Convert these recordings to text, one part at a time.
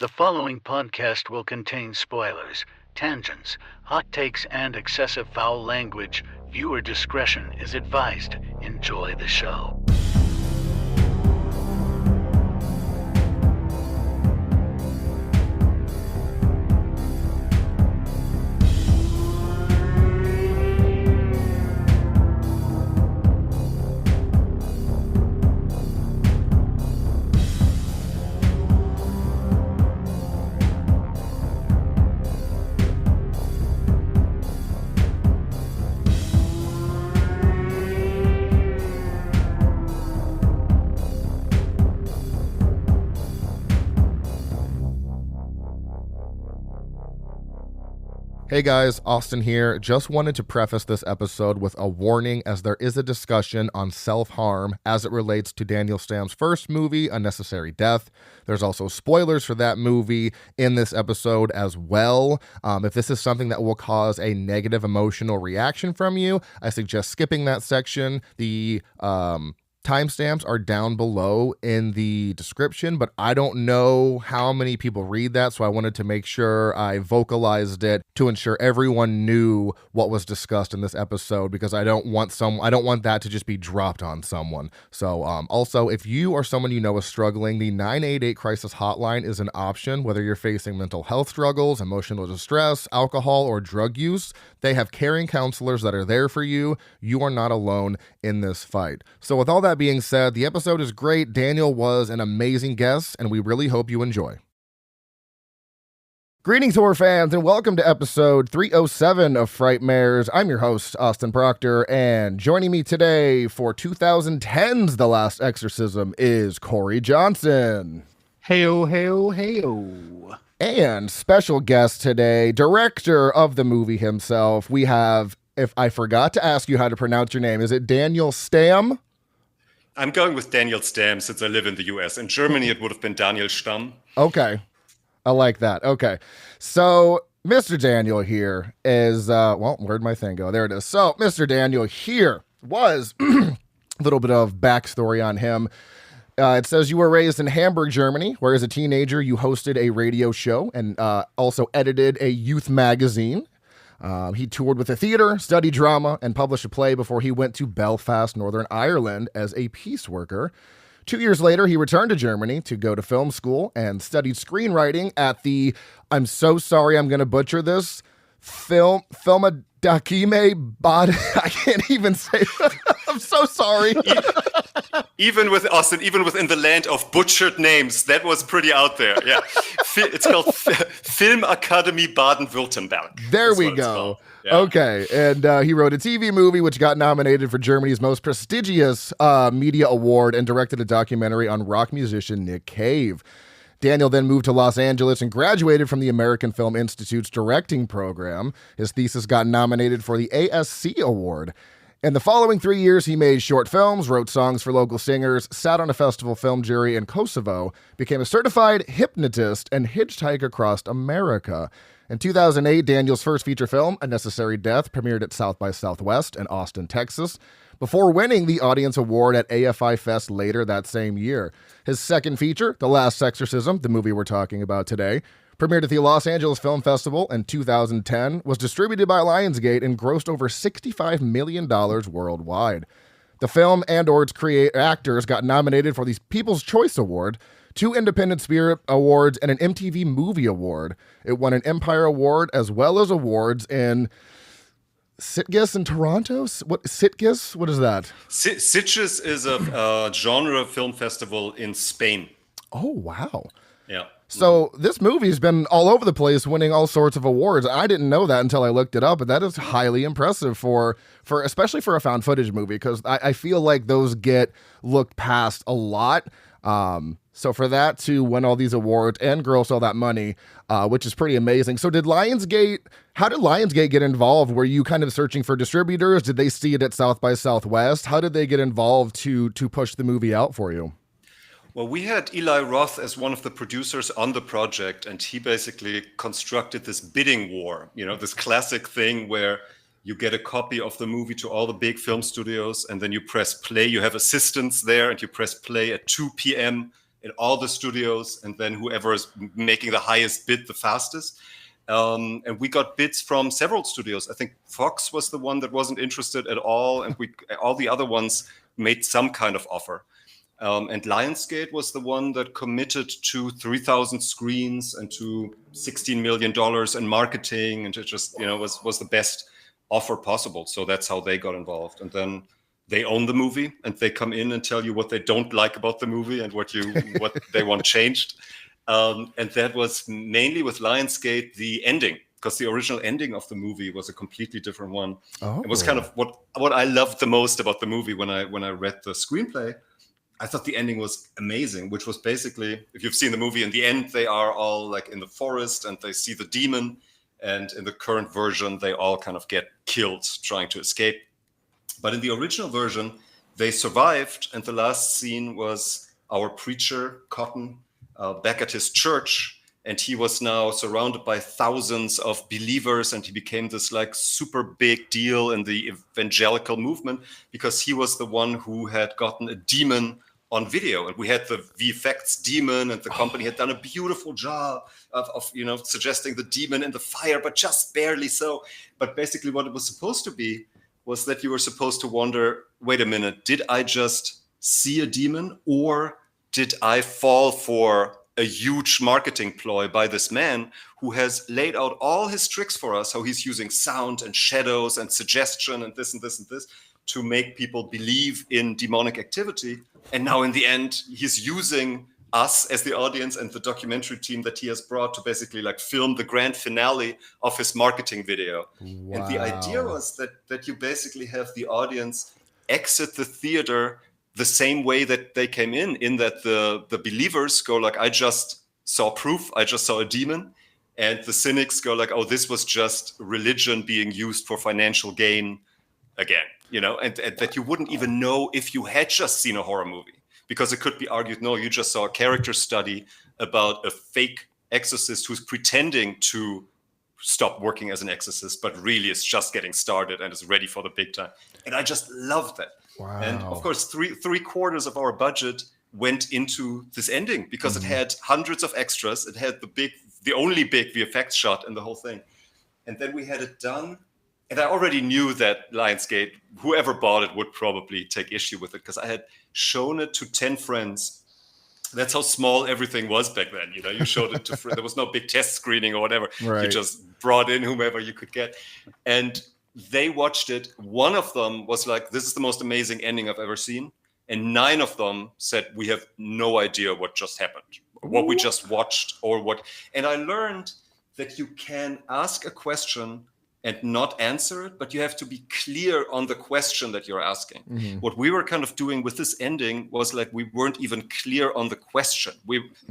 The following podcast will contain spoilers, tangents, hot takes, and excessive foul language. Viewer discretion is advised. Enjoy the show. Hey guys, Austin here. Just wanted to preface this episode with a warning as there is a discussion on self-harm as it relates to Daniel Stamm's first movie, A Necessary Death. There's also spoilers for that movie in this episode as well. If this is something that will cause a negative emotional reaction from you, I suggest skipping that section. The timestamps are down below in the description, but I don't know how many people read that, so I wanted to make sure I vocalized it to ensure everyone knew what was discussed in this episode, because I don't want that to just be dropped on someone. So also, if you or someone you know is struggling, the 988 crisis hotline is an option. Whether you're facing mental health struggles, emotional distress, alcohol, or drug use, they have caring counselors that are there for you. You are not alone in this fight. So with all that being said, the episode is great. Daniel was an amazing guest, and we really hope you enjoy. Greetings, horror fans, and welcome to episode 307 of Frightmares. I'm your host, Austin Proctor, and joining me today for 2010's The Last Exorcism is Cory Johnson. Heyo, heyo, heyo. And special guest today, director of the movie himself, we have, if I forgot to ask you how to pronounce your name, is it Daniel Stamm? I'm going with Daniel Stamm since I live in the US. In Germany, it would have been Daniel Stamm. Okay. I like that. Okay. So, Mr. Daniel here is, where'd my thing go? There it is. So, Mr. Daniel here was a little bit of backstory on him. It says you were raised in Hamburg, Germany, where as a teenager you hosted a radio show and also edited a youth magazine. He toured with a theater, studied drama, and published a play before he went to Belfast, Northern Ireland as a peace worker. 2 years later, he returned to Germany to go to film school and studied screenwriting at the, I'm so sorry I'm going to butcher this, Filmadakime Bad. I can't even say it. I'm so sorry. Even with Austin, even within the land of butchered names, that was pretty out there. Yeah, it's called Film Academy Baden-Württemberg. There we go. Yeah. Okay, and he wrote a TV movie which got nominated for Germany's most prestigious media award and directed a documentary on rock musician Nick Cave. Daniel then moved to Los Angeles and graduated from the American Film Institute's directing program. His thesis got nominated for the ASC Award. In the following 3 years, he made short films, wrote songs for local singers, sat on a festival film jury in Kosovo, became a certified hypnotist, and hitchhiked across America. In 2008, Daniel's first feature film, A Necessary Death, premiered at South by Southwest in Austin, Texas, before winning the Audience Award at AFI Fest later that same year. His second feature, The Last Exorcism, the movie we're talking about today, premiered at the Los Angeles Film Festival in 2010, was distributed by Lionsgate, and grossed over $65 million worldwide. The film and or its actors got nominated for the People's Choice Award, 2 Independent Spirit Awards, and an MTV Movie Award. It won an Empire Award as well as awards in Sitges in Toronto? Sitges? What is that? Sitges is a genre film festival in Spain. Oh, wow. Yeah. So this movie's been all over the place, winning all sorts of awards. I didn't know that until I looked it up, and that is highly impressive for especially for a found footage movie, because I feel like those get looked past a lot. So for that to win all these awards and gross all that money, which is pretty amazing. So how did Lionsgate get involved? Were you kind of searching for distributors? Did they see it at South by Southwest? How did they get involved to push the movie out for you? Well, we had Eli Roth as one of the producers on the project, and he basically constructed this bidding war, this classic thing where you get a copy of the movie to all the big film studios, and then you press play. You have assistants there, and you press play at 2 p.m. in all the studios, and then whoever is making the highest bid the fastest. And we got bids from several studios. I think Fox was the one that wasn't interested at all, and all the other ones made some kind of offer. And Lionsgate was the one that committed to 3,000 screens and to $16 million in marketing, and it just was the best offer possible. So that's how they got involved. And then they own the movie, and they come in and tell you what they don't like about the movie and what they want changed. And that was mainly with Lionsgate the ending, because the original ending of the movie was a completely different one. Oh. It was kind of what I loved the most about the movie when I read the screenplay. I thought the ending was amazing, which was basically, if you've seen the movie, in the end, they are all like in the forest and they see the demon. And in the current version, they all kind of get killed trying to escape. But in the original version, they survived. And the last scene was our preacher, Cotton, back at his church. And he was now surrounded by thousands of believers. And he became this like super big deal in the evangelical movement because he was the one who had gotten a demon on video, and we had the VFX demon, and the company had done a beautiful job of suggesting the demon in the fire, but just barely so. But basically what it was supposed to be was that you were supposed to wonder, wait a minute, did I just see a demon, or did I fall for a huge marketing ploy by this man who has laid out all his tricks for us, how he's using sound and shadows and suggestion and this and this and this to make people believe in demonic activity. And now in the end, he's using us as the audience and the documentary team that he has brought to basically like film the grand finale of his marketing video. Wow. And the idea was that you basically have the audience exit the theater the same way that they came in that the believers go like, I just saw proof, I just saw a demon. And the cynics go like, oh, this was just religion being used for financial gain again. And that you wouldn't even know if you had just seen a horror movie, because it could be argued, no, you just saw a character study about a fake exorcist who's pretending to stop working as an exorcist, but really is just getting started and is ready for the big time. And I just loved that. Wow. And of course, three quarters of our budget went into this ending because it had hundreds of extras. It had the only big VFX shot in the whole thing. And then we had it done. And I already knew that Lionsgate, whoever bought it, would probably take issue with it because I had shown it to 10 friends. That's how small everything was back then. You showed it to friends. There was no big test screening or whatever. Right. You just brought in whomever you could get. And they watched it. One of them was like, this is the most amazing ending I've ever seen. And 9 of them said, we have no idea what just happened, what we just watched or what. And I learned that you can ask a question and not answer it, but you have to be clear on the question that you're asking. Mm-hmm. What we were kind of doing with this ending was like, we weren't even clear on the question.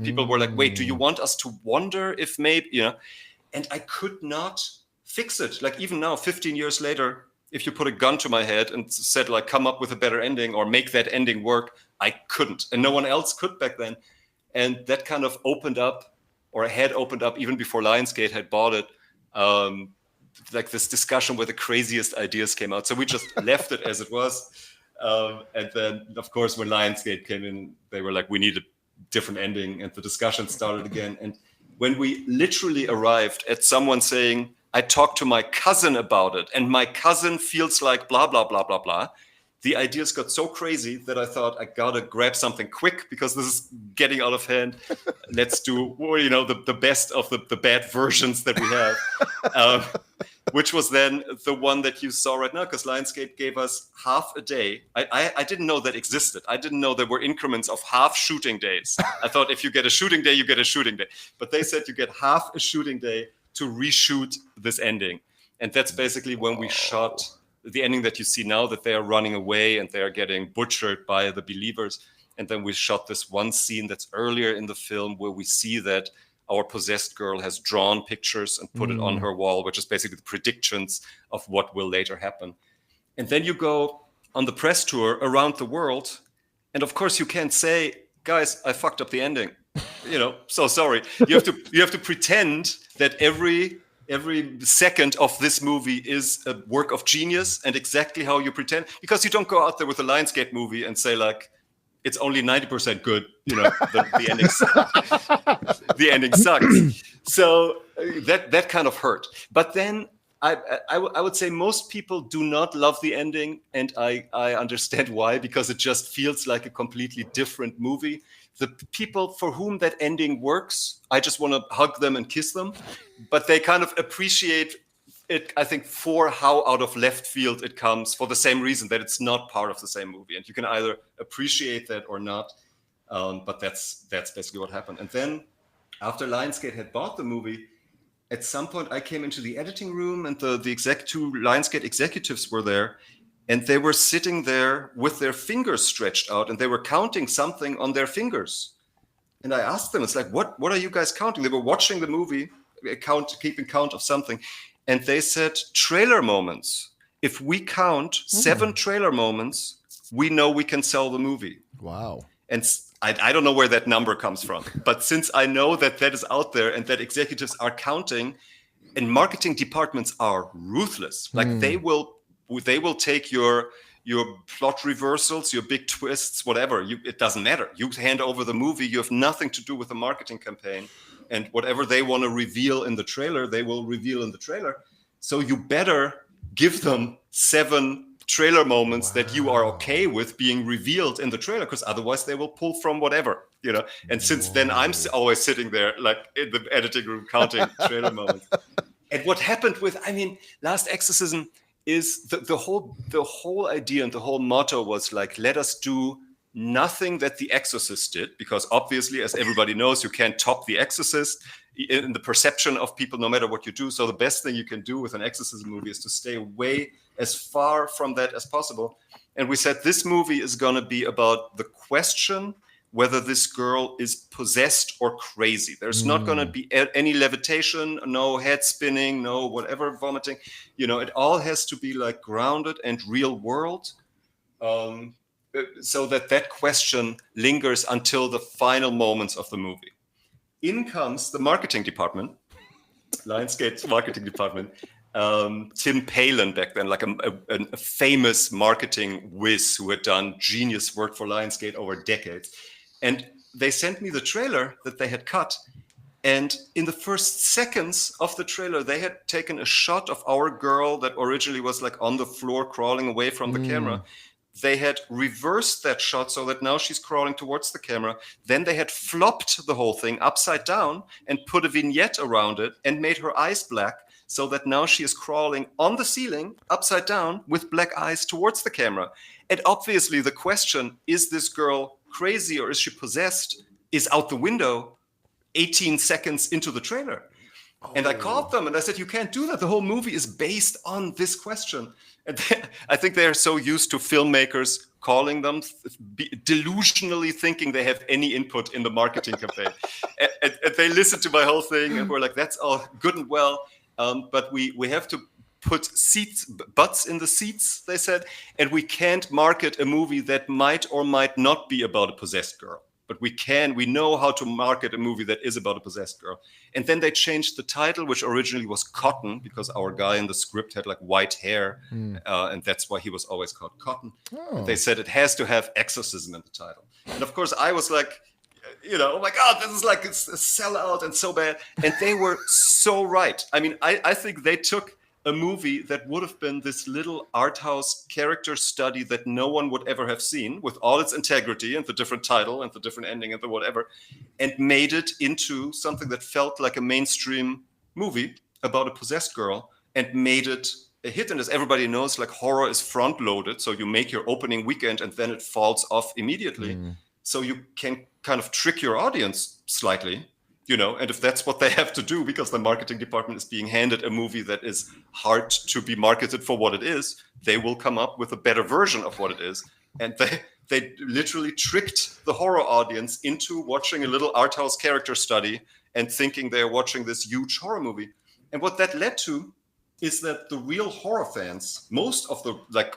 People were like, wait, do you want us to wonder if maybe, and I could not fix it. Like even now, 15 years later, if you put a gun to my head and said like, come up with a better ending or make that ending work, I couldn't. And no one else could back then. And that kind of opened up, or had opened up even before Lionsgate had bought it, like this discussion where the craziest ideas came out. So we just left it as it was. And then, of course, when Lionsgate came in, they were like, we need a different ending. And the discussion started again. And when we literally arrived at someone saying, I talked to my cousin about it, and my cousin feels like blah, blah, blah, blah, blah, the ideas got so crazy that I thought I gotta grab something quick because this is getting out of hand. Let's do, the best of the bad versions that we have, which was then the one that you saw right now, because Lionsgate gave us half a day. I didn't know that existed. I didn't know there were increments of half shooting days. I thought if you get a shooting day, you get a shooting day. But they said you get half a shooting day to reshoot this ending. And that's basically when we shot the ending that you see now, that they are running away and they are getting butchered by the believers. And then we shot this one scene that's earlier in the film where we see that our possessed girl has drawn pictures and put it on her wall, which is basically the predictions of what will later happen. And then you go on the press tour around the world. And of course you can't say, guys, I fucked up the ending. So sorry. You have to pretend that every second of this movie is a work of genius and exactly how you pretend, because you don't go out there with a Lionsgate movie and say like, it's only 90% good. The ending sucks. So that kind of hurt. But then I would say most people do not love the ending, and I understand why, because it just feels like a completely different movie. The people for whom that ending works, I just want to hug them and kiss them, but they kind of appreciate it, I think, for how out of left field it comes, for the same reason that it's not part of the same movie. And you can either appreciate that or not, but that's basically what happened. And then after Lionsgate had bought the movie, at some point I came into the editing room, and the two Lionsgate executives were there, and they were sitting there with their fingers stretched out, and they were counting something on their fingers. And I asked them, it's like, what are you guys counting? They were watching the movie, keeping count of something. And they said, trailer moments. If we count 7 trailer moments, we know we can sell the movie. Wow. And I don't know where that number comes from. But since I know that is out there and that executives are counting, and marketing departments are ruthless. Like they will take your plot reversals, your big twists, whatever. It doesn't matter. You hand over the movie. You have nothing to do with the marketing campaign. And whatever they want to reveal in the trailer, they will reveal in the trailer. So you better give them 7 trailer moments that you are okay with being revealed in the trailer, because otherwise they will pull from whatever, And since then, I'm always sitting there, like in the editing room, counting trailer moments. And what happened with, Last Exorcism is the whole idea and the whole motto was like, let us do nothing that The Exorcist did, because obviously, as everybody knows, you can't top The Exorcist in the perception of people, no matter what you do. So the best thing you can do with an exorcism movie is to stay away as far from that as possible. And we said this movie is going to be about the question whether this girl is possessed or crazy. There's not going to be any levitation, no head spinning, no whatever vomiting. It all has to be like grounded and real world. So that question lingers until the final moments of the movie. In comes the marketing department, Lionsgate's marketing department. Tim Palin back then, like a famous marketing whiz who had done genius work for Lionsgate over decades. And they sent me the trailer that they had cut. And in the first seconds of the trailer, they had taken a shot of our girl that originally was like on the floor crawling away from the camera. They had reversed that shot so that now she's crawling towards the camera. Then they had flopped the whole thing upside down and put a vignette around it and made her eyes black so that now she is crawling on the ceiling upside down with black eyes towards the camera. And obviously the question, is this girl crazy or is she possessed, is out the window 18 seconds into the trailer. And I called them and I said, you can't do that. The whole movie is based on this question. And I think they're so used to filmmakers calling them, delusionally thinking they have any input in the marketing campaign. And they listened to my whole thing and were like, that's all good and well. But we have to put butts in the seats, they said. And we can't market a movie that might or might not be about a possessed girl. But we know how to market a movie that is about a possessed girl. And then they changed the title, which originally was Cotton, because our guy in the script had like white hair. And that's why he was always called Cotton. And they said it has to have exorcism in the title. And of course, I was like, oh my God, this is like it's a sellout and so bad. And they were so right. I mean, I think they took a movie that would have been this little art house character study that no one would ever have seen, with all its integrity and the different title and the different ending and the whatever, and made it into something that felt like a mainstream movie about a possessed girl and made it a hit. And as everybody knows, like horror is front loaded. So you make your opening weekend and then it falls off immediately. So you can kind of trick your audience slightly. And if that's what they have to do, because the marketing department is being handed a movie that is hard to be marketed for what it is, they will come up with a better version of what it is. And they literally tricked the horror audience into watching a little art house character study and thinking they're watching this huge horror movie. And what that led to is that the real horror fans, most of the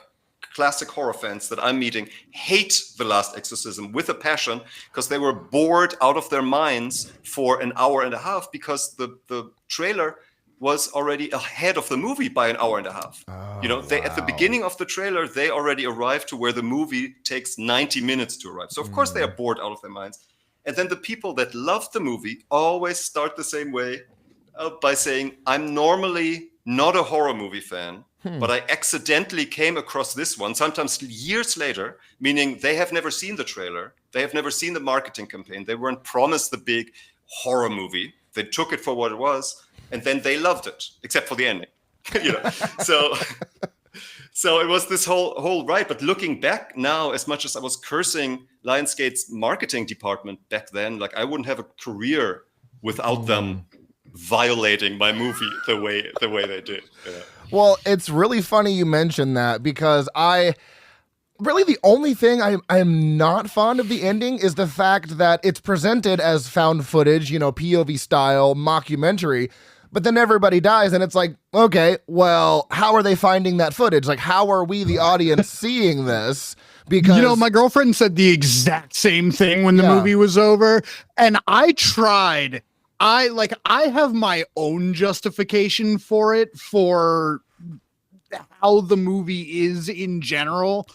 classic horror fans that I'm meeting, hate The Last Exorcism with a passion, because they were bored out of their minds for an hour and a half, because the trailer was already ahead of the movie by an hour and a half. At the beginning of the trailer, they already arrived to where the movie takes 90 minutes to arrive. So of course they are bored out of their minds. And then the people that love the movie always start the same way by saying, I'm normally not a horror movie fan, but I accidentally came across this one, sometimes years later, meaning they have never seen the trailer. They have never seen the marketing campaign. They weren't promised the big horror movie. They took it for what it was, and then they loved it, except for the ending. So it was this whole ride. But looking back now, as much as I was cursing Lionsgate's marketing department back then, like I wouldn't have a career without them violating my movie the way they did. Yeah. Well, it's really funny you mentioned that, because really the only thing I am not fond of the ending is the fact that it's presented as found footage, POV style mockumentary, but then everybody dies and it's like, okay, well, how are they finding that footage? Like, how are we, the audience, seeing this? Because my girlfriend said the exact same thing when the movie was over, and I tried. I have my own justification for it, for how the movie is in general.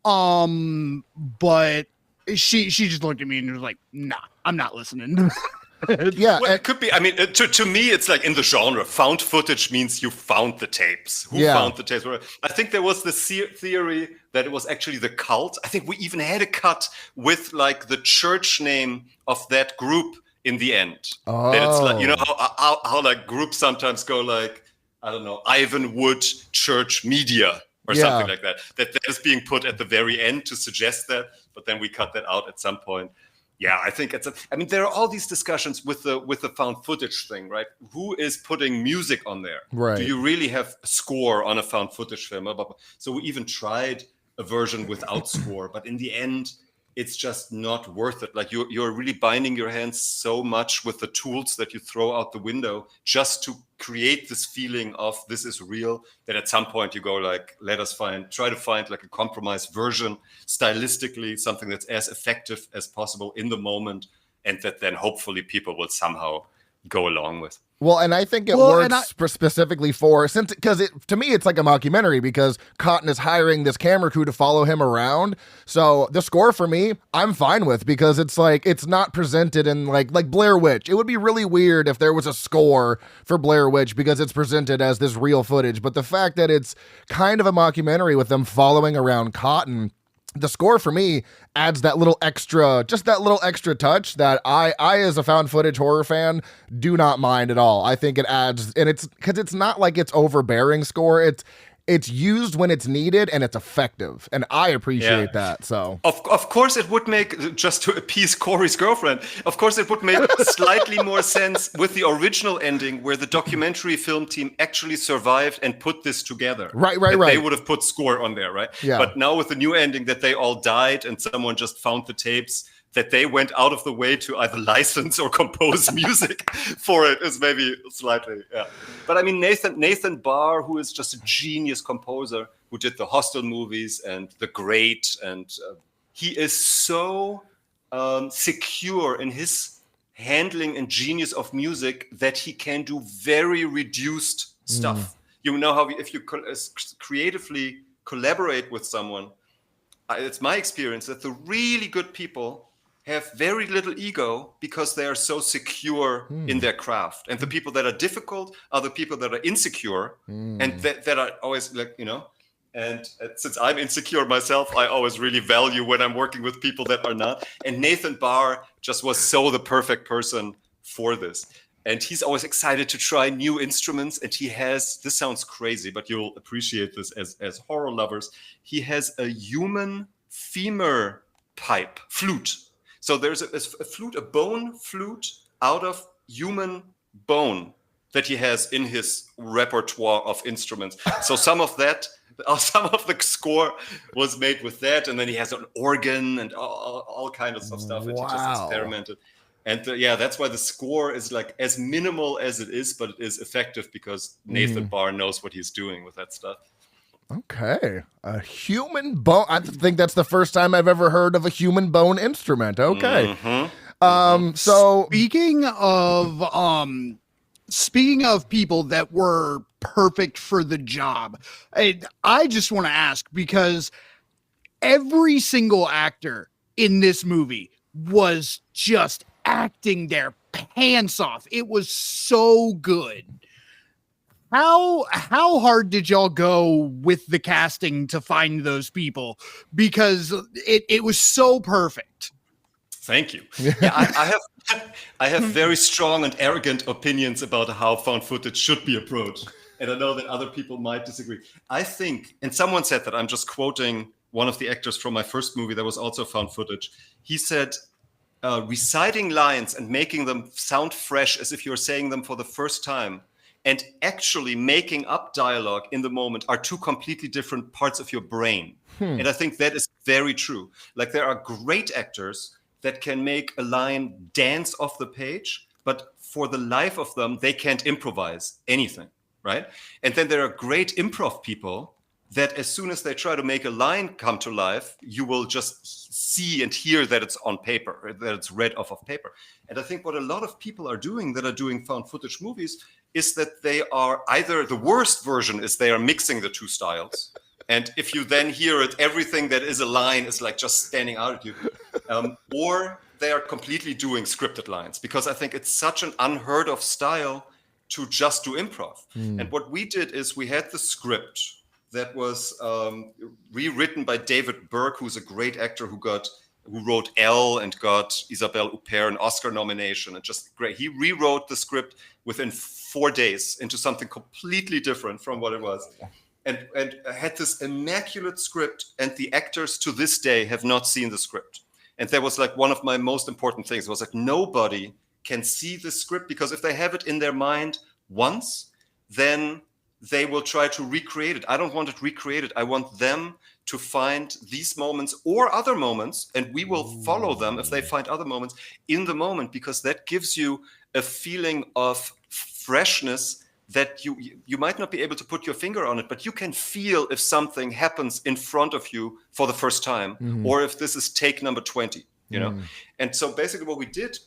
But she just looked at me and was like, nah, I'm not listening. Yeah, well, it could be. I mean, to me, it's like in the genre, found footage means you found the tapes. Who found the tapes? I think there was this theory that it was actually the cult. I think we even had a cut with like the church name of that group in the end. Oh. That it's like, how like groups sometimes go like, I don't know, Ivan Wood Church Media or something like that. That is being put at the very end to suggest that, but then we cut that out at some point. Yeah, I think there are all these discussions with the found footage thing, right? Who is putting music on there? Right. Do you really have a score on a found footage film? So we even tried a version without score, but in the end, it's just not worth it. Like you're really binding your hands so much with the tools that you throw out the window just to create this feeling of this is real, that at some point you go like, try to find like a compromised version, stylistically, something that's as effective as possible in the moment, and that then hopefully people will somehow go along with. Well, and I think it works specifically because to me, it's like a mockumentary, because Cotton is hiring this camera crew to follow him around. So the score for me, I'm fine with, because it's like, it's not presented in like Blair Witch. It would be really weird if there was a score for Blair Witch because it's presented as this real footage. But the fact that it's kind of a mockumentary with them following around Cotton, the score for me adds that little extra touch that I as a found footage horror fan do not mind at all. I think it adds, and it's because it's not like it's overbearing score. It's used when it's needed and it's effective, and I appreciate that. So of course it would make, just to appease Cory's girlfriend, of course it would make slightly more sense with the original ending, where the documentary film team actually survived and put this together. Right. They would have put score on there, right? Yeah. But now with the new ending that they all died and someone just found the tapes, that they went out of the way to either license or compose music for it is maybe slightly, But I mean, Nathan Barr, who is just a genius composer, who did the Hostel movies and The Great, and he is so secure in his handling and genius of music that he can do very reduced stuff. You know how if you creatively collaborate with someone, it's my experience that the really good people have very little ego because they are so secure in their craft. And the people that are difficult are the people that are insecure and that are always like, and since I'm insecure myself, I always really value when I'm working with people that are not. And Nathan Barr just was so the perfect person for this. And he's always excited to try new instruments. And he has, this sounds crazy, but you'll appreciate this as horror lovers. He has a human femur flute. So there's a flute, a bone flute out of human bone that he has in his repertoire of instruments. So some of the score was made with that, and then he has an organ and all kinds of stuff that he just experimented. And that's why the score is like as minimal as it is, but it is effective because Nathan Barr knows what he's doing with that stuff. Okay. A human bone. I think that's the first time I've ever heard of a human bone instrument. Okay. So speaking of speaking of people that were perfect for the job, I just want to ask, because every single actor in this movie was just acting their pants off. It was so good. How hard did y'all go with the casting to find those people? Because it was so perfect. Thank you. Yeah, I have very strong and arrogant opinions about how found footage should be approached. And I know that other people might disagree. I think, and someone said that, I'm just quoting one of the actors from my first movie that was also found footage. He said, reciting lines and making them sound fresh as if you're saying them for the first time, and actually making up dialogue in the moment are two completely different parts of your brain. And I think that is very true. Like, there are great actors that can make a line dance off the page, but for the life of them, they can't improvise anything, right? And then there are great improv people that as soon as they try to make a line come to life, you will just see and hear that it's on paper, that it's read off of paper. And I think what a lot of people are doing that are doing found footage movies is that they are either, the worst version is they are mixing the two styles. And if you then hear it, everything that is a line is like just standing out at you. Or they are completely doing scripted lines, because I think it's such an unheard of style to just do improv. And what we did is we had the script that was rewritten by David Burke, who's a great actor who wrote Elle and got Isabelle Huppert an Oscar nomination, and just great. He rewrote the script within 4 days into something completely different from what it was. And had this immaculate script, and the actors to this day have not seen the script. And that was like one of my most important things. It was like, nobody can see the script, because if they have it in their mind once, then they will try to recreate it. I don't want it recreated. I want them to find these moments or other moments, and we will follow them if they find other moments in the moment, because that gives you a feeling of freshness that you might not be able to put your finger on it, but you can feel if something happens in front of you for the first time, or if this is take number 20, you know? And so basically what we did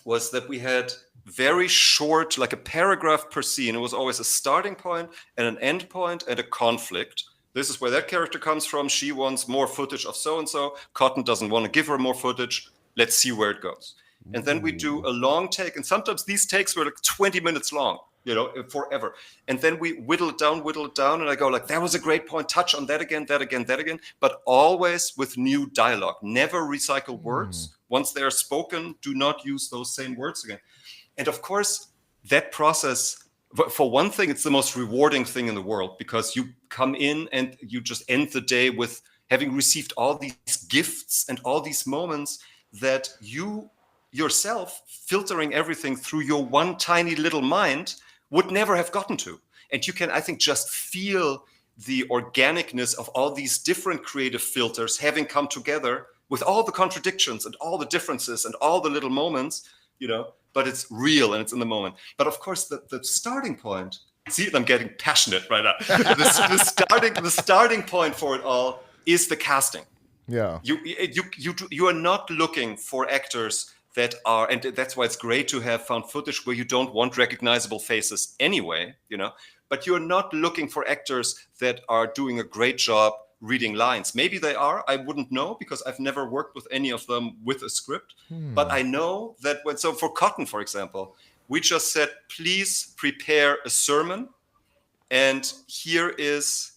was that we had very short, like a paragraph per scene. It was always a starting point and an end point and a conflict. This is where that character comes from. She wants more footage of so-and-so. Cotton doesn't want to give her more footage. Let's see where it goes. And then we do a long take. And sometimes these takes were like 20 minutes long, you know, forever. And then we whittle it down. And I go like, that was a great point. Touch on that again. But always with new dialogue. Never recycle words. Once they are spoken, do not use those same words again. And of course, that process, for one thing, it's the most rewarding thing in the world, because you come in and you just end the day with having received all these gifts and all these moments that you yourself, filtering everything through your one tiny little mind, would never have gotten to. And you can, I think, just feel the organicness of all these different creative filters having come together with all the contradictions and all the differences and all the little moments, you know, but it's real and it's in the moment. But of course, the starting point, see, I'm getting passionate right now. The starting point for it all is the casting. Yeah. You are not looking for actors that are, and that's why it's great to have found footage where you don't want recognizable faces anyway, you know, but you're not looking for actors that are doing a great job reading lines. Maybe they are, I wouldn't know, because I've never worked with any of them with a script. But I know that so for Cotton, for example, we just said, please prepare a sermon. And here is,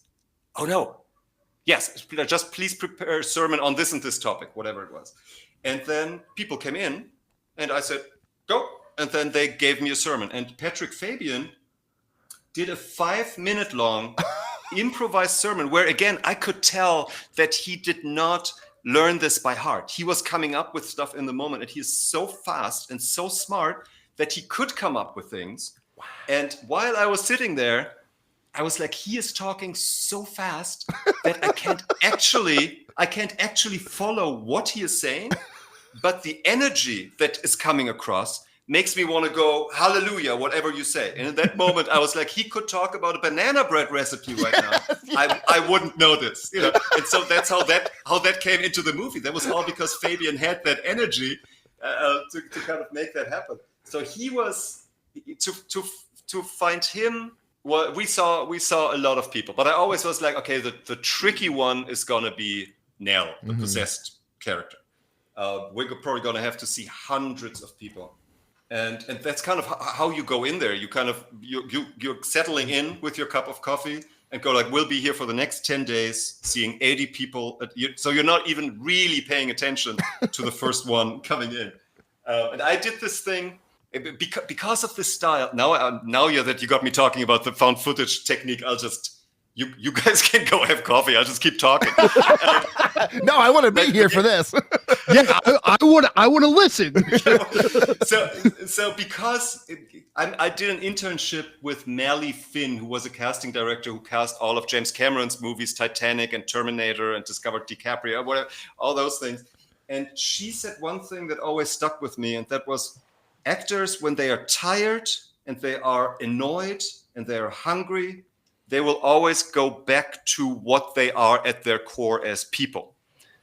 just please prepare a sermon on this and this topic, whatever it was. And then people came in and I said, go. And then they gave me a sermon. And Patrick Fabian did a 5-minute long improvised sermon where, again, I could tell that he did not learn this by heart. He was coming up with stuff in the moment, and he is so fast and so smart that he could come up with things. Wow. And while I was sitting there, I was like, he is talking so fast that I can't actually follow what he is saying, but the energy that is coming across makes me want to go, hallelujah, whatever you say. And in that moment, I was like, he could talk about a banana bread recipe right now. Yes. I wouldn't know this, you know. And so that's how that came into the movie. That was all because Fabian had that energy to kind of make that happen. So he was to find him. Well, we saw a lot of people, but I always was like, okay, the tricky one is gonna be Nell, the possessed character. We're probably gonna have to see hundreds of people, and that's kind of how you go in there. You kind of you're settling in with your cup of coffee and go like, we'll be here for the next 10 days, seeing 80 people. So you're not even really paying attention to the first one coming in. And I did this thing. Because of this style, now that you got me talking about the found footage technique, I'll just you guys can go have coffee. I'll just keep talking. No, I want to be here for this. Yeah, I want to listen. So because I did an internship with Mally Finn, who was a casting director who cast all of James Cameron's movies, Titanic and Terminator, and discovered DiCaprio, whatever, all those things. And she said one thing that always stuck with me, and that was, actors, when they are tired and they are annoyed and they are hungry, they will always go back to what they are at their core as people.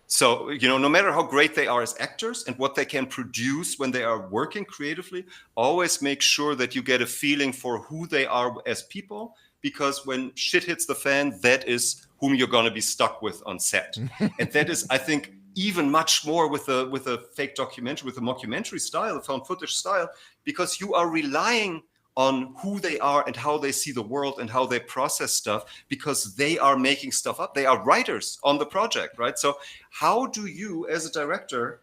So, no matter how great they are as actors and what they can produce when they are working creatively, always make sure that you get a feeling for who they are as people, because when shit hits the fan, that is whom you're going to be stuck with on set. And that is, I think, even much more with a fake documentary, with a mockumentary style, a found footage style, because you are relying on who they are and how they see the world and how they process stuff, because they are making stuff up. They are writers on the project, right? So how do you, as a director,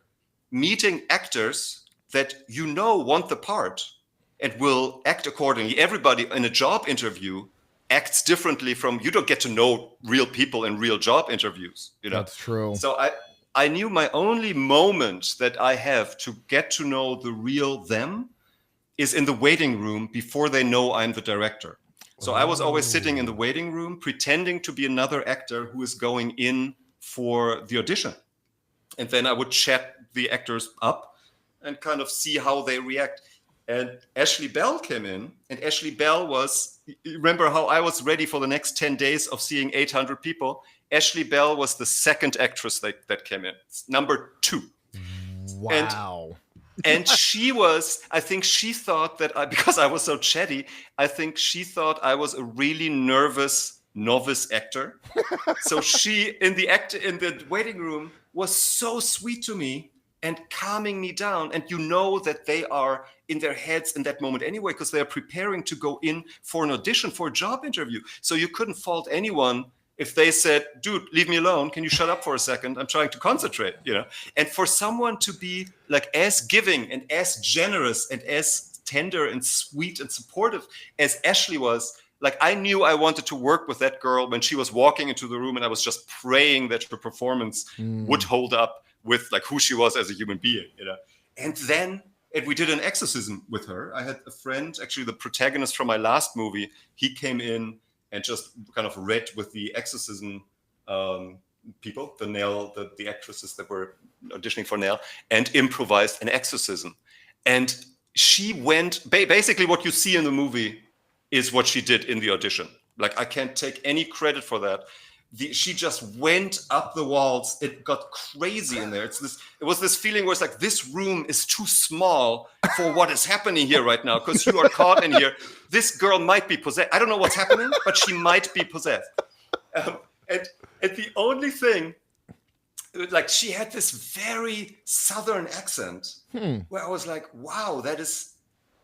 meeting actors that want the part and will act accordingly? Everybody in a job interview acts differently from, you don't get to know real people in real job interviews. That's true. So I knew my only moment that I have to get to know the real them is in the waiting room before they know I'm the director. So I was always sitting in the waiting room pretending to be another actor who is going in for the audition. And then I would chat the actors up and kind of see how they react. And Ashley Bell came in, and Ashley Bell was, remember how I was ready for the next 10 days of seeing 800 people? Ashley Bell was the second actress that came in, number 2. Wow. And she was, I think she thought that because I was so chatty, I think she thought I was a really nervous novice actor. So she, in the waiting room, was so sweet to me and calming me down. And that they are in their heads in that moment anyway, because they are preparing to go in for an audition, for a job interview. So you couldn't fault anyone if they said, dude, leave me alone. Can you shut up for a second? I'm trying to concentrate, And for someone to be like as giving and as generous and as tender and sweet and supportive as Ashley was, like I knew I wanted to work with that girl when she was walking into the room, and I was just praying that her performance would hold up with like who she was as a human being, And then we did an exorcism with her. I had a friend, actually the protagonist from my last movie, he came in and just kind of read with the exorcism people, the actresses that were auditioning for Nell, and improvised an exorcism. And she went, basically what you see in the movie is what she did in the audition. Like, I can't take any credit for that. She just went up the walls. It got crazy in there. It was this feeling where it's like, this room is too small for what is happening here right now, because you are caught in here. This girl might be possessed. I don't know what's happening, but she might be possessed. And the only thing, like, she had this very Southern accent where I was like, wow,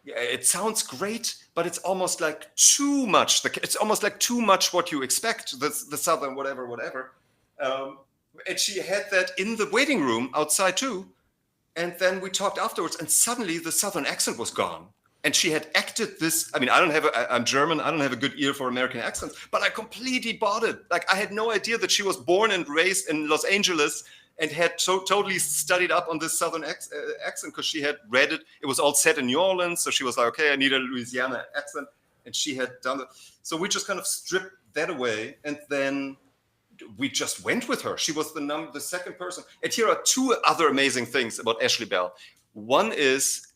it sounds great, but it's almost like too much. It's almost like too much what you expect, the Southern whatever. And she had that in the waiting room outside too. And then we talked afterwards, and suddenly the Southern accent was gone. And she had acted this. I mean, I'm German. I don't have a good ear for American accents, but I completely bought it. Like, I had no idea that she was born and raised in Los Angeles and had totally studied up on this Southern accent, because she had read it. It was all set in New Orleans. So she was like, okay, I need a Louisiana accent. And she had done it. So we just kind of stripped that away. And then we just went with her. She was the second person. And here are two other amazing things about Ashley Bell. One is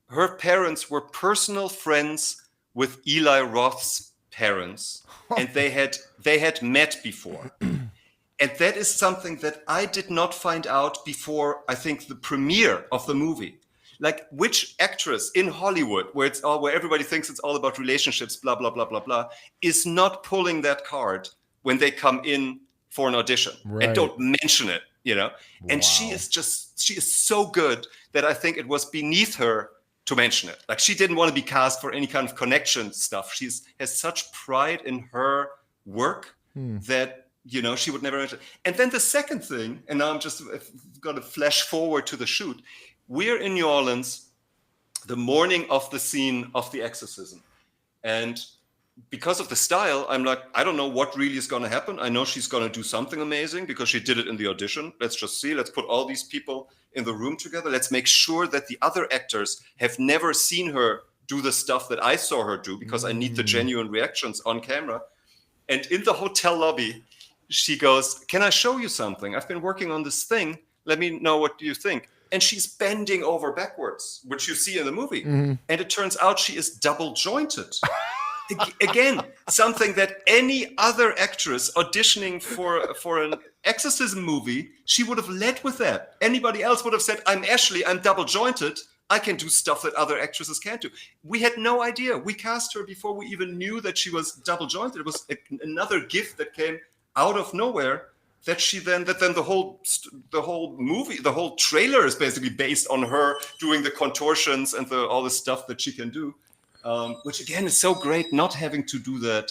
her parents were personal friends with Eli Roth's parents. And they had met before. And that is something that I did not find out before, I think, the premiere of the movie. Like, which actress in Hollywood, where everybody thinks it's all about relationships, blah, blah, blah, blah, blah, is not pulling that card when they come in for an audition and don't mention it, you know? And she is so good that I think it was beneath her to mention it. Like, she didn't want to be cast for any kind of connection stuff. She has such pride in her work that, you know, she would never mention it. And then the second thing, and now I'm just going to flash forward to the shoot. We're in New Orleans the morning of the scene of The Exorcism. And because of the style, I'm like, I don't know what really is going to happen. I know she's going to do something amazing because she did it in the audition. Let's just see. Let's put all these people in the room together. Let's make sure that the other actors have never seen her do the stuff that I saw her do, because I need the genuine reactions on camera. And in the hotel lobby, she goes, can I show you something? I've been working on this thing. Let me know what you think. And she's bending over backwards, which you see in the movie. And it turns out she is double jointed. Again, something that any other actress auditioning for an exorcism movie, she would have led with that. Anybody else would have said, I'm Ashley, I'm double jointed. I can do stuff that other actresses can't do. We had no idea. We cast her before we even knew that she was double jointed. It was another gift that came out of nowhere. That the whole movie, the whole trailer is basically based on her doing the contortions and all the stuff that she can do, which again is so great, not having to do that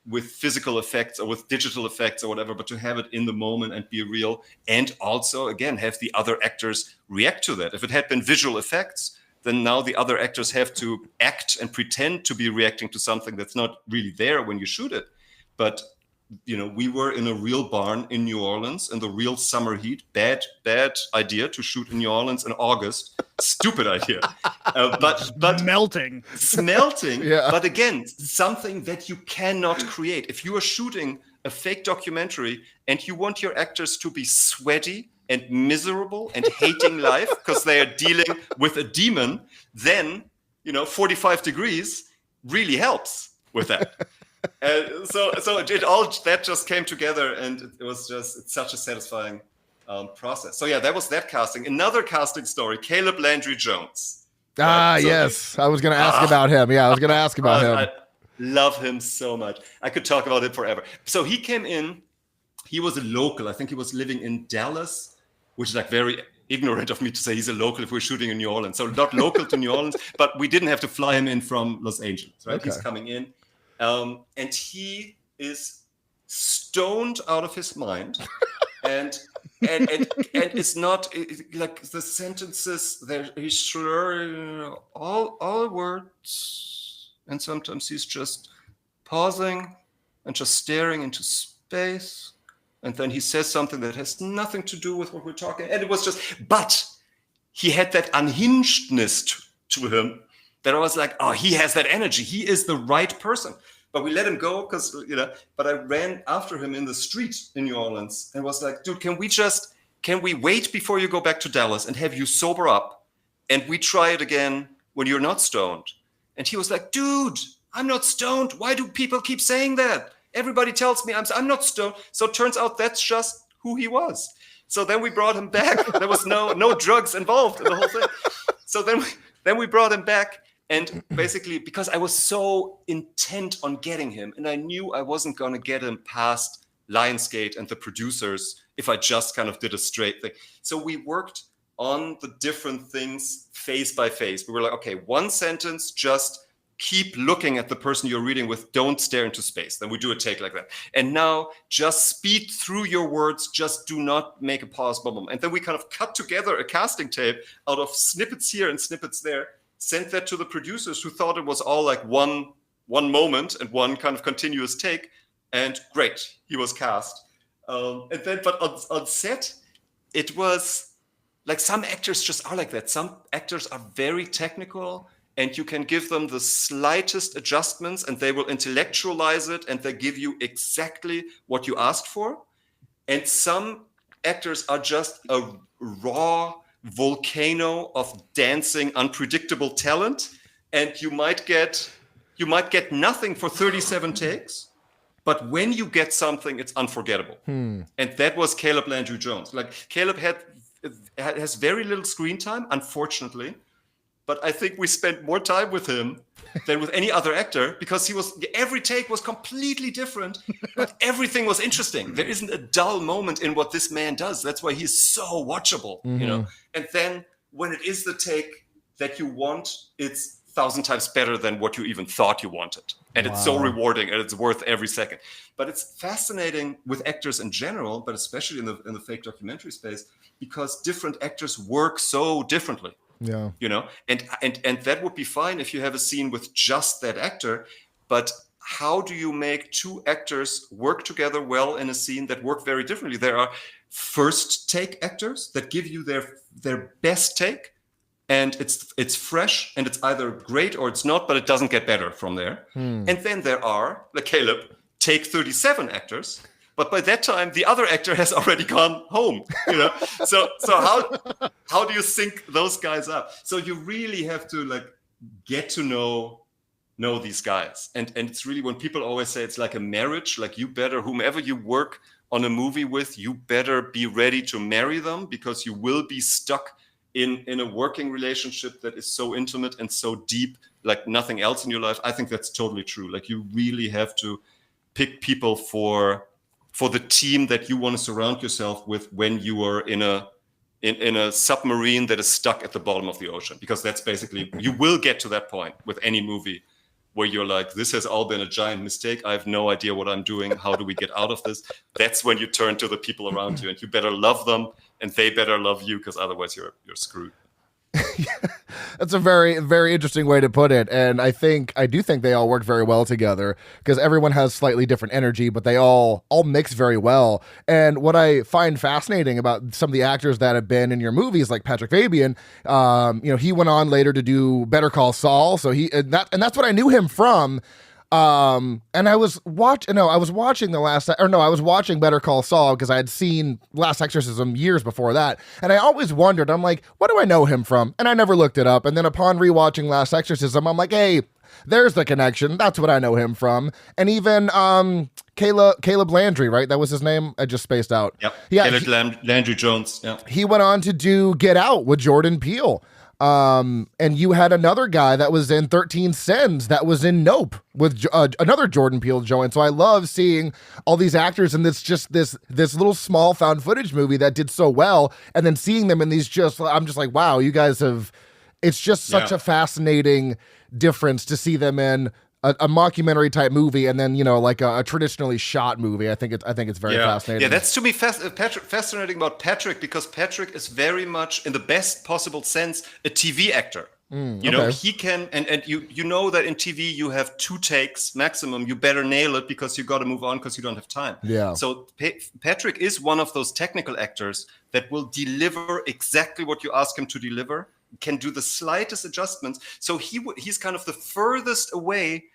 with physical effects or with digital effects or whatever, but to have it in the moment and be real, and also again have the other actors react to that. If it had been visual effects, then now the other actors have to act and pretend to be reacting to something that's not really there when you shoot it, but. You know, we were in a real barn in New Orleans in the real summer heat. Bad idea to shoot in New Orleans in August. Stupid idea. But smelting. Yeah. But again, something that you cannot create. If you are shooting a fake documentary and you want your actors to be sweaty and miserable and hating life because they are dealing with a demon, then, you know, 45 degrees really helps with that. So it all that just came together, and it's such a satisfying process. So yeah, that was that casting. Another casting story: Caleb Landry Jones. Yes, I was going to ask about him. Yeah, I was going to ask about him. I love him so much. I could talk about him forever. So he came in. He was a local. I think he was living in Dallas, which is like very ignorant of me to say he's a local if we're shooting in New Orleans. So not local to New Orleans, but we didn't have to fly him in from Los Angeles, right? Okay. He's coming in. And he is stoned out of his mind, and it's not like the sentences there. He's slurring all words, and sometimes he's just pausing and just staring into space, and then he says something that has nothing to do with what we're talking. And it was but he had that unhingedness to him. That I was like, oh, he has that energy. He is the right person. But we let him go because, you know, but I ran after him in the street in New Orleans and was like, dude, can we wait before you go back to Dallas and have you sober up and we try it again when you're not stoned? And he was like, dude, I'm not stoned. Why do people keep saying that? Everybody tells me I'm not stoned. So it turns out that's just who he was. So then we brought him back. There was no drugs involved in the whole thing. So then we brought him back. And basically, because I was so intent on getting him, and I knew I wasn't going to get him past Lionsgate and the producers if I just kind of did a straight thing. So we worked on the different things phase by phase. We were like, okay, one sentence, just keep looking at the person you're reading with, don't stare into space. Then we do a take like that. And now just speed through your words, just do not make a pause, boom, boom. And then we kind of cut together a casting tape out of snippets here and snippets there. Sent that to the producers who thought it was all like one moment and one kind of continuous take, and great, he was cast. But on set, it was like some actors just are like that. Some actors are very technical, and you can give them the slightest adjustments, and they will intellectualize it, and they give you exactly what you asked for. And some actors are just a raw volcano of dancing, unpredictable talent, and you might get nothing for 37 takes, but when you get something, it's unforgettable. And that was Caleb Landry Jones. Like, Caleb has very little screen time, unfortunately, but I think we spent more time with him than with any other actor, because every take was completely different, but everything was interesting. There isn't a dull moment in what this man does. That's why he's so watchable, you know. And then when it is the take that you want, it's 1,000 times better than what you even thought you wanted. And it's so rewarding, and it's worth every second. But it's fascinating with actors in general, but especially in the fake documentary space, because different actors work so differently. Yeah. You know, and that would be fine if you have a scene with just that actor, but how do you make two actors work together well in a scene that work very differently? There are first take actors that give you their best take, and it's fresh, and it's either great or it's not, but it doesn't get better from there. And then there are, like Caleb, take 37 actors, but by that time the other actor has already gone home, you know. So how do you sync those guys up? So you really have to like get to know these guys. And it's really, when people always say it's like a marriage, like you better, whomever you work on a movie with, you better be ready to marry them, because you will be stuck in a working relationship that is so intimate and so deep, like nothing else in your life. I think that's totally true. Like you really have to pick people for the team that you want to surround yourself with when you are in a submarine that is stuck at the bottom of the ocean, because that's basically, you will get to that point with any movie where you're like, this has all been a giant mistake. I have no idea what I'm doing. How do we get out of this? That's when you turn to the people around you, and you better love them and they better love you, because otherwise you're screwed. That's a very, very interesting way to put it. And I do think they all work very well together, because everyone has slightly different energy, but they all mix very well. And what I find fascinating about some of the actors that have been in your movies, like Patrick Fabian, he went on later to do Better Call Saul. So that's what I knew him from. And I was watching Better Call Saul, because I had seen Last Exorcism years before that. And I always wondered, I'm like, what do I know him from? And I never looked it up. And then upon rewatching Last Exorcism, I'm like, hey, there's the connection. That's what I know him from. And even, Caleb Landry, right? That was his name. I just spaced out. Yep. Yeah. Caleb Landry Jones. Yeah. He went on to do Get Out with Jordan Peele. And you had another guy that was in 13 Sins that was in Nope with another Jordan Peele joint. So I love seeing all these actors in this little small found footage movie that did so well, and then seeing them in these I'm just like, wow, you guys have. It's just such a fascinating difference to see them in a mockumentary type movie, and then like a traditionally shot movie. I think it's very fascinating. Yeah, that's to me fascinating about Patrick, because Patrick is very much, in the best possible sense, a TV actor. You know, he can, and you know that in TV you have 2 takes maximum. You better nail it, because you got to move on, because you don't have time. Yeah. So Patrick is one of those technical actors that will deliver exactly what you ask him to deliver, can do the slightest adjustments. So he's kind of the furthest away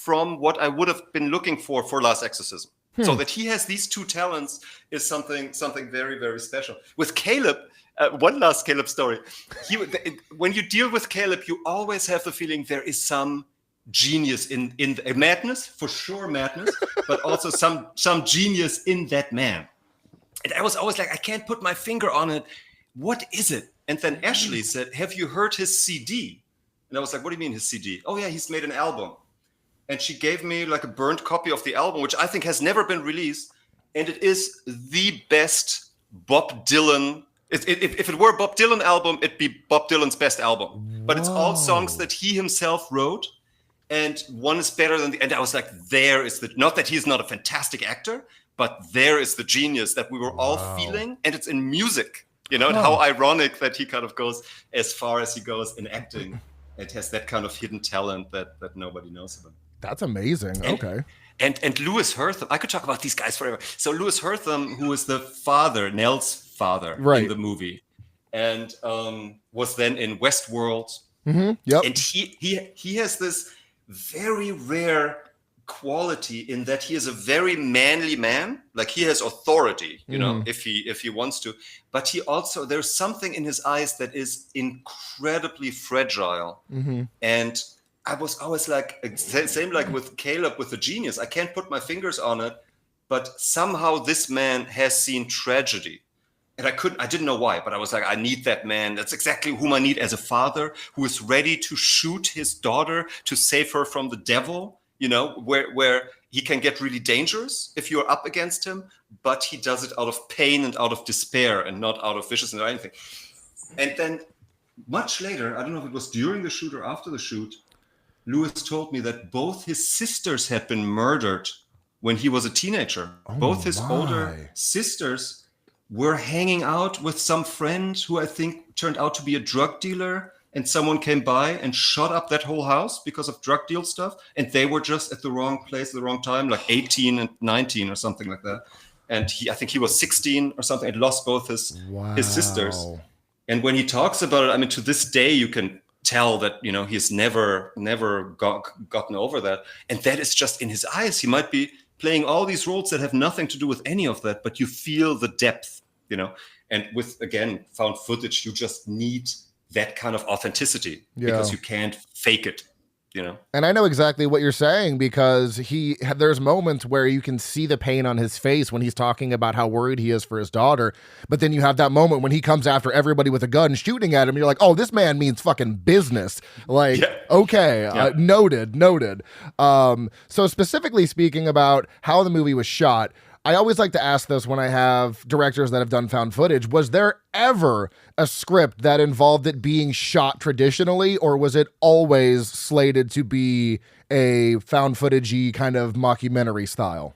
from what I would have been looking for Last Exorcism. So that he has these 2 talents is something very, very special. With Caleb, one last Caleb story. When you deal with Caleb, you always have the feeling there is some genius in madness, for sure madness, but also some genius in that man. And I was always like, I can't put my finger on it. What is it? And then Ashley said, have you heard his CD? And I was like, what do you mean his CD? Oh yeah, he's made an album. And she gave me like a burnt copy of the album, which I think has never been released. And it is the best Bob Dylan. If it were a Bob Dylan album, it'd be Bob Dylan's best album. But it's all songs that he himself wrote. And one is better than the, and I was like, there is not that he's not a fantastic actor, but there is the genius that we were all feeling. And it's in music. And how ironic that he kind of goes as far as he goes in acting. It has that kind of hidden talent that nobody knows about. That's amazing. Okay. And Lewis Hertham, I could talk about these guys forever. So Lewis Hertham, who is the father, Nell's father in the movie, and was then in Westworld. Mm-hmm. Yep. And he has this very rare quality in that he is a very manly man. Like he has authority, if he wants to. But he also, there's something in his eyes that is incredibly fragile. Mm-hmm. And I was always like, same like with Caleb, with the genius. I can't put my fingers on it, but somehow this man has seen tragedy. And I didn't know why, but I was like, I need that man. That's exactly whom I need as a father who is ready to shoot his daughter to save her from the devil, where he can get really dangerous if you're up against him, but he does it out of pain and out of despair and not out of viciousness or anything. And then much later, I don't know if it was during the shoot or after the shoot, Lewis told me that both his sisters had been murdered when he was a teenager. Both his older sisters were hanging out with some friend who I think turned out to be a drug dealer, and someone came by and shot up that whole house because of drug deal stuff. And they were just at the wrong place at the wrong time, like 18 and 19 or something like that. And I think he was 16 or something, and lost both his sisters. And when he talks about it, I mean, to this day, you can tell that, he's never gotten over that. And that is just in his eyes. He might be playing all these roles that have nothing to do with any of that, but you feel the depth, and with, again, found footage, you just need that kind of authenticity because you can't fake it, And I know exactly what you're saying, because there's moments where you can see the pain on his face when he's talking about how worried he is for his daughter. But then you have that moment when he comes after everybody with a gun shooting at him. You're like, oh, this man means fucking business. Like, okay, noted. So specifically speaking about how the movie was shot, I always like to ask this when I have directors that have done found footage. Was there ever a script that involved it being shot traditionally, or was it always slated to be a found footage-y kind of mockumentary style?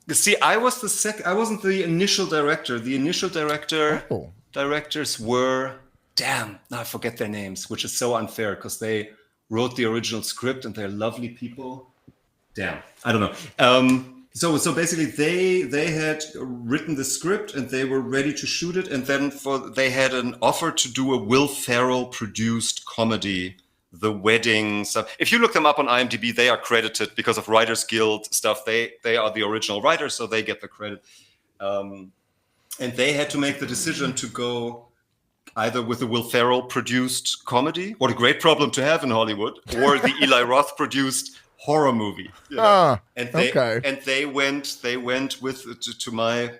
See, I wasn't the initial director. The initial directors were, now I forget their names, which is so unfair because they wrote the original script and they're lovely people. I don't know. So basically, they had written the script and they were ready to shoot it, and then they had an offer to do a Will Ferrell produced comedy, The Wedding stuff. If you look them up on IMDb, they are credited because of Writers Guild stuff. They are the original writers, so they get the credit. And they had to make the decision to go either with the Will Ferrell produced comedy, what a great problem to have in Hollywood, or the Eli Roth produced horror movie, and they went with, to my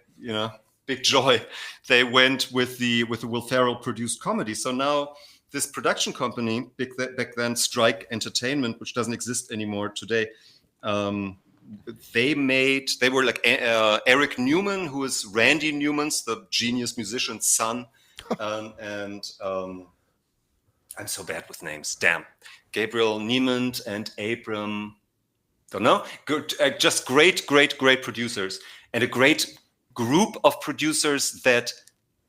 big joy, they went with the Will Ferrell produced comedy. So now this production company, back then Strike Entertainment, which doesn't exist anymore today, they were like Eric Newman, who is Randy Newman's, the genius musician's son, and I'm so bad with names, damn. Gabriel Niemand and Abram, don't know. Good, just great producers, and a great group of producers that,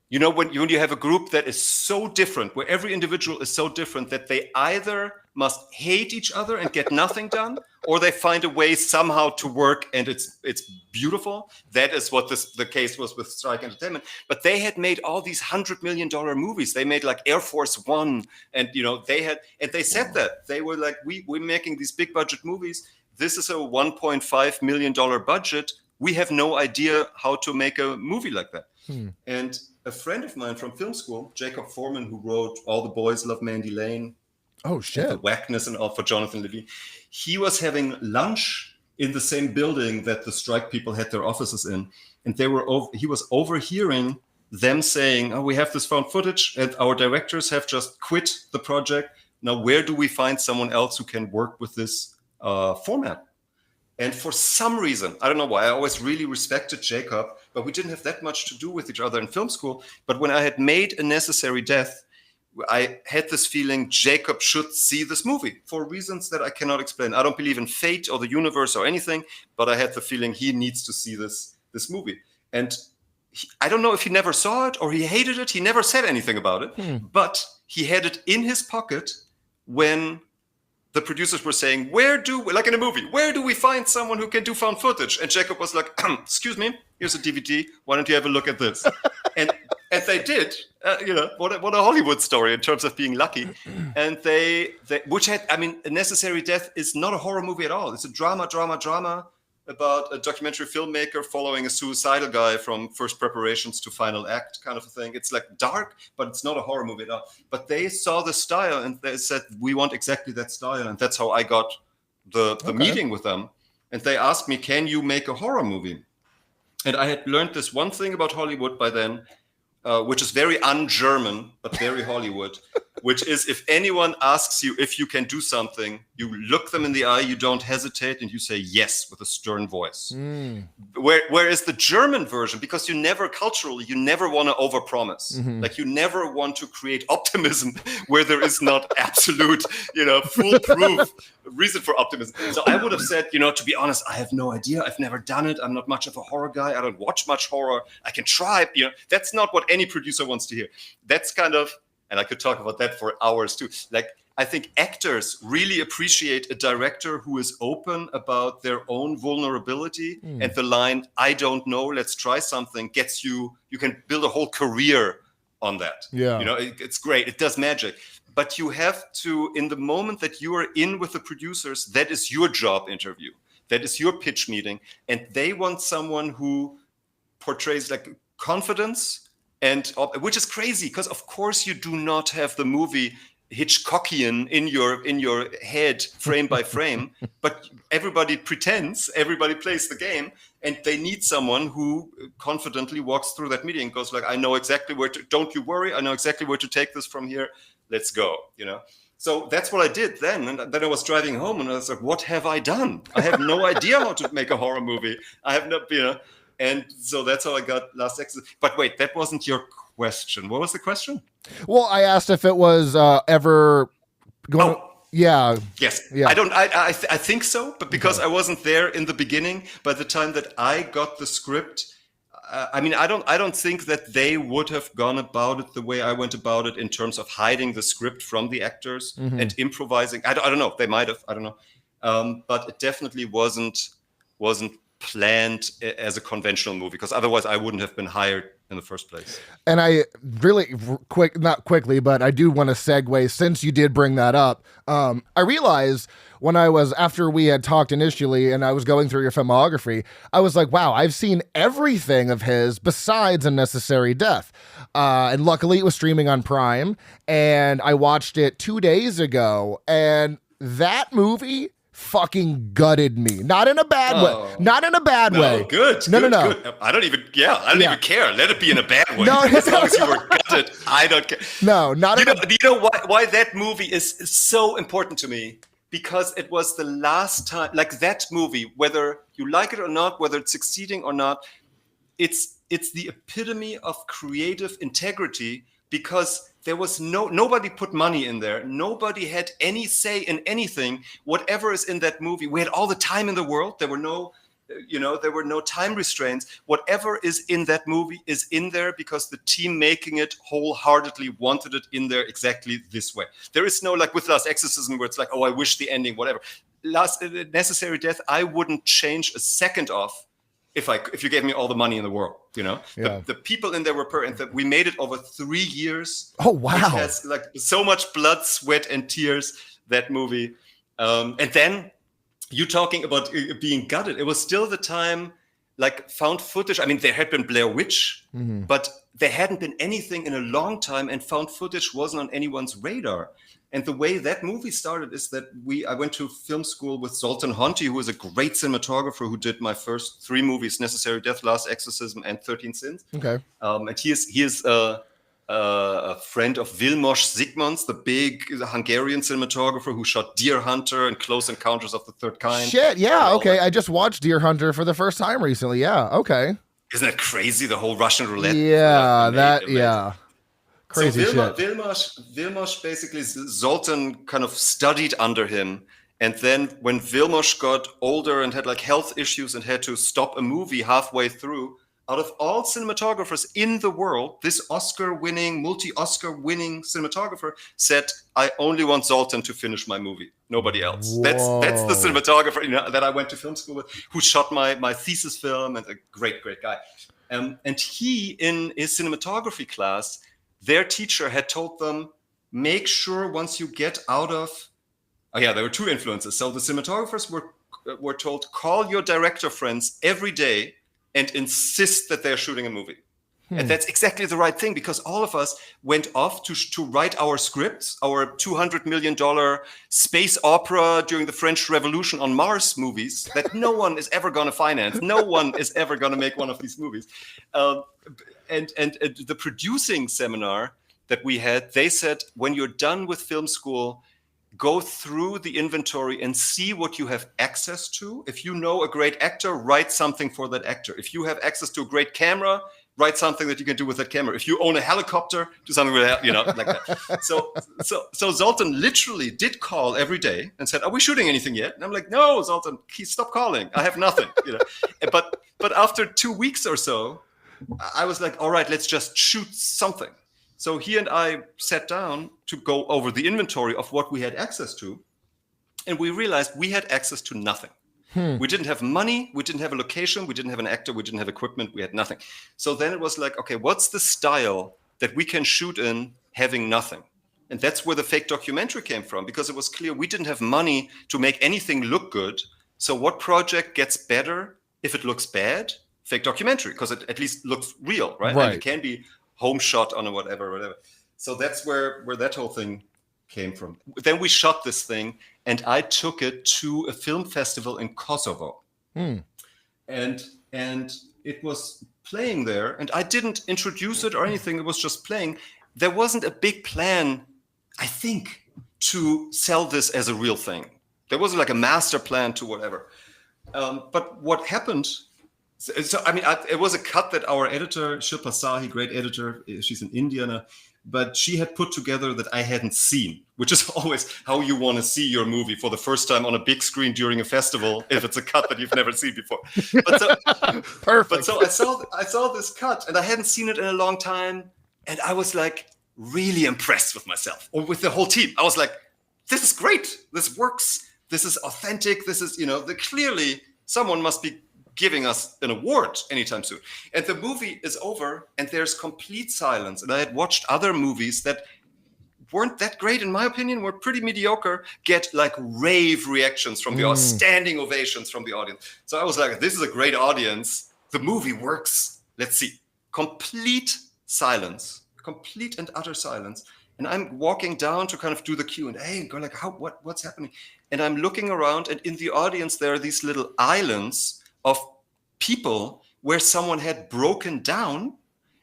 when you have a group that is so different, where every individual is so different that they either must hate each other and get nothing done, or they find a way somehow to work and it's beautiful. That is what the case was with Strike Entertainment. But they had made all these $100 million movies. They made like Air Force One, and they said that they were like, we're making these big budget movies. This is a $1.5 million budget. We have no idea how to make a movie like that. And a friend of mine from film school, Jacob Foreman, who wrote All the Boys Love Mandy Lane. Oh, shit. The Whackness and all for Jonathan Levine. He was having lunch in the same building that the strike people had their offices in. And he was overhearing them saying, oh, we have this found footage and our directors have just quit the project. Now, where do we find someone else who can work with this format? And for some reason, I don't know why, I always really respected Jacob, but we didn't have that much to do with each other in film school. But when I had made A Necessary Death, I had this feeling Jacob should see this movie for reasons that I cannot explain. I don't believe in fate or the universe or anything, but I had the feeling he needs to see this movie. And I don't know if he never saw it or he hated it. He never said anything about it, but he had it in his pocket when the producers were saying, like in a movie, where do we find someone who can do found footage? And Jacob was like, excuse me, here's a DVD. Why don't you have a look at this? and they did, what a Hollywood story in terms of being lucky. And A Necessary Death is not a horror movie at all. It's a drama about a documentary filmmaker following a suicidal guy from first preparations to final act kind of a thing. It's like dark, but it's not a horror movie at all. But they saw the style and they said, we want exactly that style. And that's how I got the meeting with them. And they asked me, can you make a horror movie? And I had learned this one thing about Hollywood by then. which is very un-German, but very Hollywood, which is if anyone asks you if you can do something, you look them in the eye, you don't hesitate, and you say yes with a stern voice. Whereas the German version, because you never want to overpromise. Like you never want to create optimism where there is not absolute, foolproof reason for optimism. So I would have said, to be honest, I have no idea. I've never done it. I'm not much of a horror guy. I don't watch much horror. I can try. That's not what any producer wants to hear. That's kind of, and I could talk about that for hours too. Like, I think actors really appreciate a director who is open about their own vulnerability, and the line, I don't know, let's try something, gets you can build a whole career on that. Yeah. It's great. It does magic. But you have to, in the moment that you are in with the producers, that is your job interview. That is your pitch meeting. And they want someone who portrays like confidence, and which is crazy because of course you do not have the movie Hitchcockian in your head frame by frame, but everybody pretends, everybody plays the game, and they need someone who confidently walks through that meeting and goes like, I know exactly don't you worry, I know exactly where to take this from here, let's go, So that's what I did then. And then I was driving home and I was like, what have I done? I have no idea how to make a horror movie. I have not, and so that's how I got Last Exorcism. But wait, that wasn't your question. What was the question? Well, I asked if it was ever going. Yeah. Yes. Yeah. I think so, but because I wasn't there in the beginning, by the time that I got the script, I don't think that they would have gone about it the way I went about it in terms of hiding the script from the actors and improvising. I don't know. They might have. I don't know. But it definitely wasn't planned as a conventional movie, because otherwise I wouldn't have been hired in the first place. And I really not quickly, but I do want to segue, since you did bring that up. I realized after we had talked initially and I was going through your filmography, I was like, wow, I've seen everything of his besides A Necessary Death. And luckily it was streaming on Prime, and I watched it 2 days ago, and that movie fucking gutted me. Not in a bad way. Not in a bad way. Good. No. Good. I don't even care. Let it be in a bad way. No, as long as you were gutted, I don't care. No, not in You know why that movie is so important to me? Because it was the last time, like that movie, whether you like it or not, whether it's succeeding or not, it's the epitome of creative integrity, because there was nobody put money in there. Nobody had any say in anything. Whatever is in that movie, we had all the time in the world. There were no time restraints. Whatever is in that movie is in there because the team making it wholeheartedly wanted it in there exactly this way. There is no, like with Last Exorcism, where it's like, oh, I wish the ending, whatever. Necessary Death, I wouldn't change a second of if you gave me all the money in the world, The people in there were and we made it over 3 years. Oh, wow. It has like so much blood, sweat, and tears, that movie. And then you talking about being gutted. It was still the time, like found footage. I mean, there had been Blair Witch, but there hadn't been anything in a long time, and found footage wasn't on anyone's radar. And the way that movie started is that I went to film school with Zoltan Honti, who is a great cinematographer who did my first 3 movies, Necessary Death, Last Exorcism, and 13 Sins. Okay. And he is a friend of Vilmos Zsigmonds, the big Hungarian cinematographer who shot Deer Hunter and Close Encounters of the Third Kind. Shit, yeah, okay. I just watched Deer Hunter for the first time recently. Yeah, okay. Isn't that crazy? The whole Russian roulette. Yeah, yeah. Crazy shit. So Vilmos basically, Zoltan kind of studied under him. And then when Vilmos got older and had like health issues and had to stop a movie halfway through, out of all cinematographers in the world, this multi-Oscar winning cinematographer said, I only want Zoltan to finish my movie, nobody else. That's the cinematographer that I went to film school with, who shot my thesis film, and a great guy. And he, in his cinematography class, their teacher had told them, make sure once you get out of, there were 2 influences. So the cinematographers were told, call your director friends every day and insist that they're shooting a movie. And that's exactly the right thing, because all of us went off to write our scripts, our $200 million space opera during the French Revolution on Mars movies that no one is ever going to finance. No one is ever going to make one of these movies. and the producing seminar that we had, they said, when you're done with film school, go through the inventory and see what you have access to. If you know a great actor, write something for that actor. If you have access to a great camera, write something that you can do with that camera. If you own a helicopter, do something with that, like that. So Zoltan literally did call every day and said, "Are we shooting anything yet?" And I'm like, "No, Zoltan, stop calling. I have nothing." But after 2 weeks or so, I was like, "All right, let's just shoot something." So he and I sat down to go over the inventory of what we had access to, and we realized we had access to nothing. We didn't have money, we didn't have a location, we didn't have an actor, we didn't have equipment, we had nothing. So then it was like, okay, what's the style that we can shoot in having nothing? And that's where the fake documentary came from, because it was clear we didn't have money to make anything look good. So what project gets better if it looks bad? Fake documentary, because it at least looks real, right? And it can be home shot on a whatever. So that's where that whole thing came from. Then we shot this thing, and I took it to a film festival in Kosovo. And it was playing there, and I didn't introduce it or anything. It was just playing. There wasn't a big plan, I think, to sell this as a real thing. There wasn't like a master plan to whatever. But what happened, it was a cut that our editor, Shilpa Sahi, great editor, she's in India now, but she had put together that I hadn't seen, which is always how you want to see your movie for the first time on a big screen during a festival, if it's a cut that you've never seen before. Perfect. But so I saw this cut, and I hadn't seen it in a long time, and I was like really impressed with myself, or with the whole team. I was like, this is great. This works. This is authentic. This is, clearly someone must be giving us an award anytime soon. And the movie is over, and there's complete silence. And I had watched other movies that weren't that great, in my opinion, were pretty mediocre, get like rave reactions from the audience, standing ovations from the audience. So I was like, this is a great audience. The movie works. Let's see. Complete silence, complete and utter silence. And I'm walking down to kind of do the Q&A and go like, what's happening? And I'm looking around, and in the audience, there are these little islands of people where someone had broken down,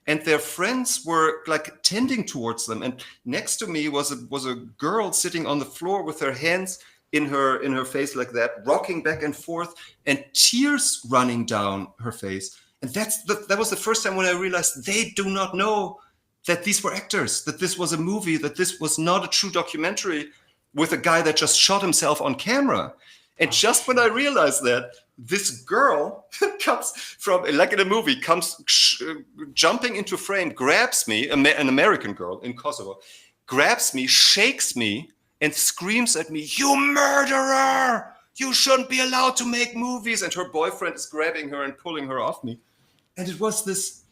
and their friends were like tending towards them. And next to me was a girl sitting on the floor with her hands in her face like that, rocking back and forth, and tears running down her face. And that was the first time when I realized they do not know that these were actors, that this was a movie, that this was not a true documentary with a guy that just shot himself on camera. And just when I realized that, this girl comes from, like in a movie, comes jumping into frame, grabs me, an American girl in Kosovo, grabs me, shakes me, and screams at me, "You murderer! You shouldn't be allowed to make movies." And her boyfriend is grabbing her and pulling her off me. And it was this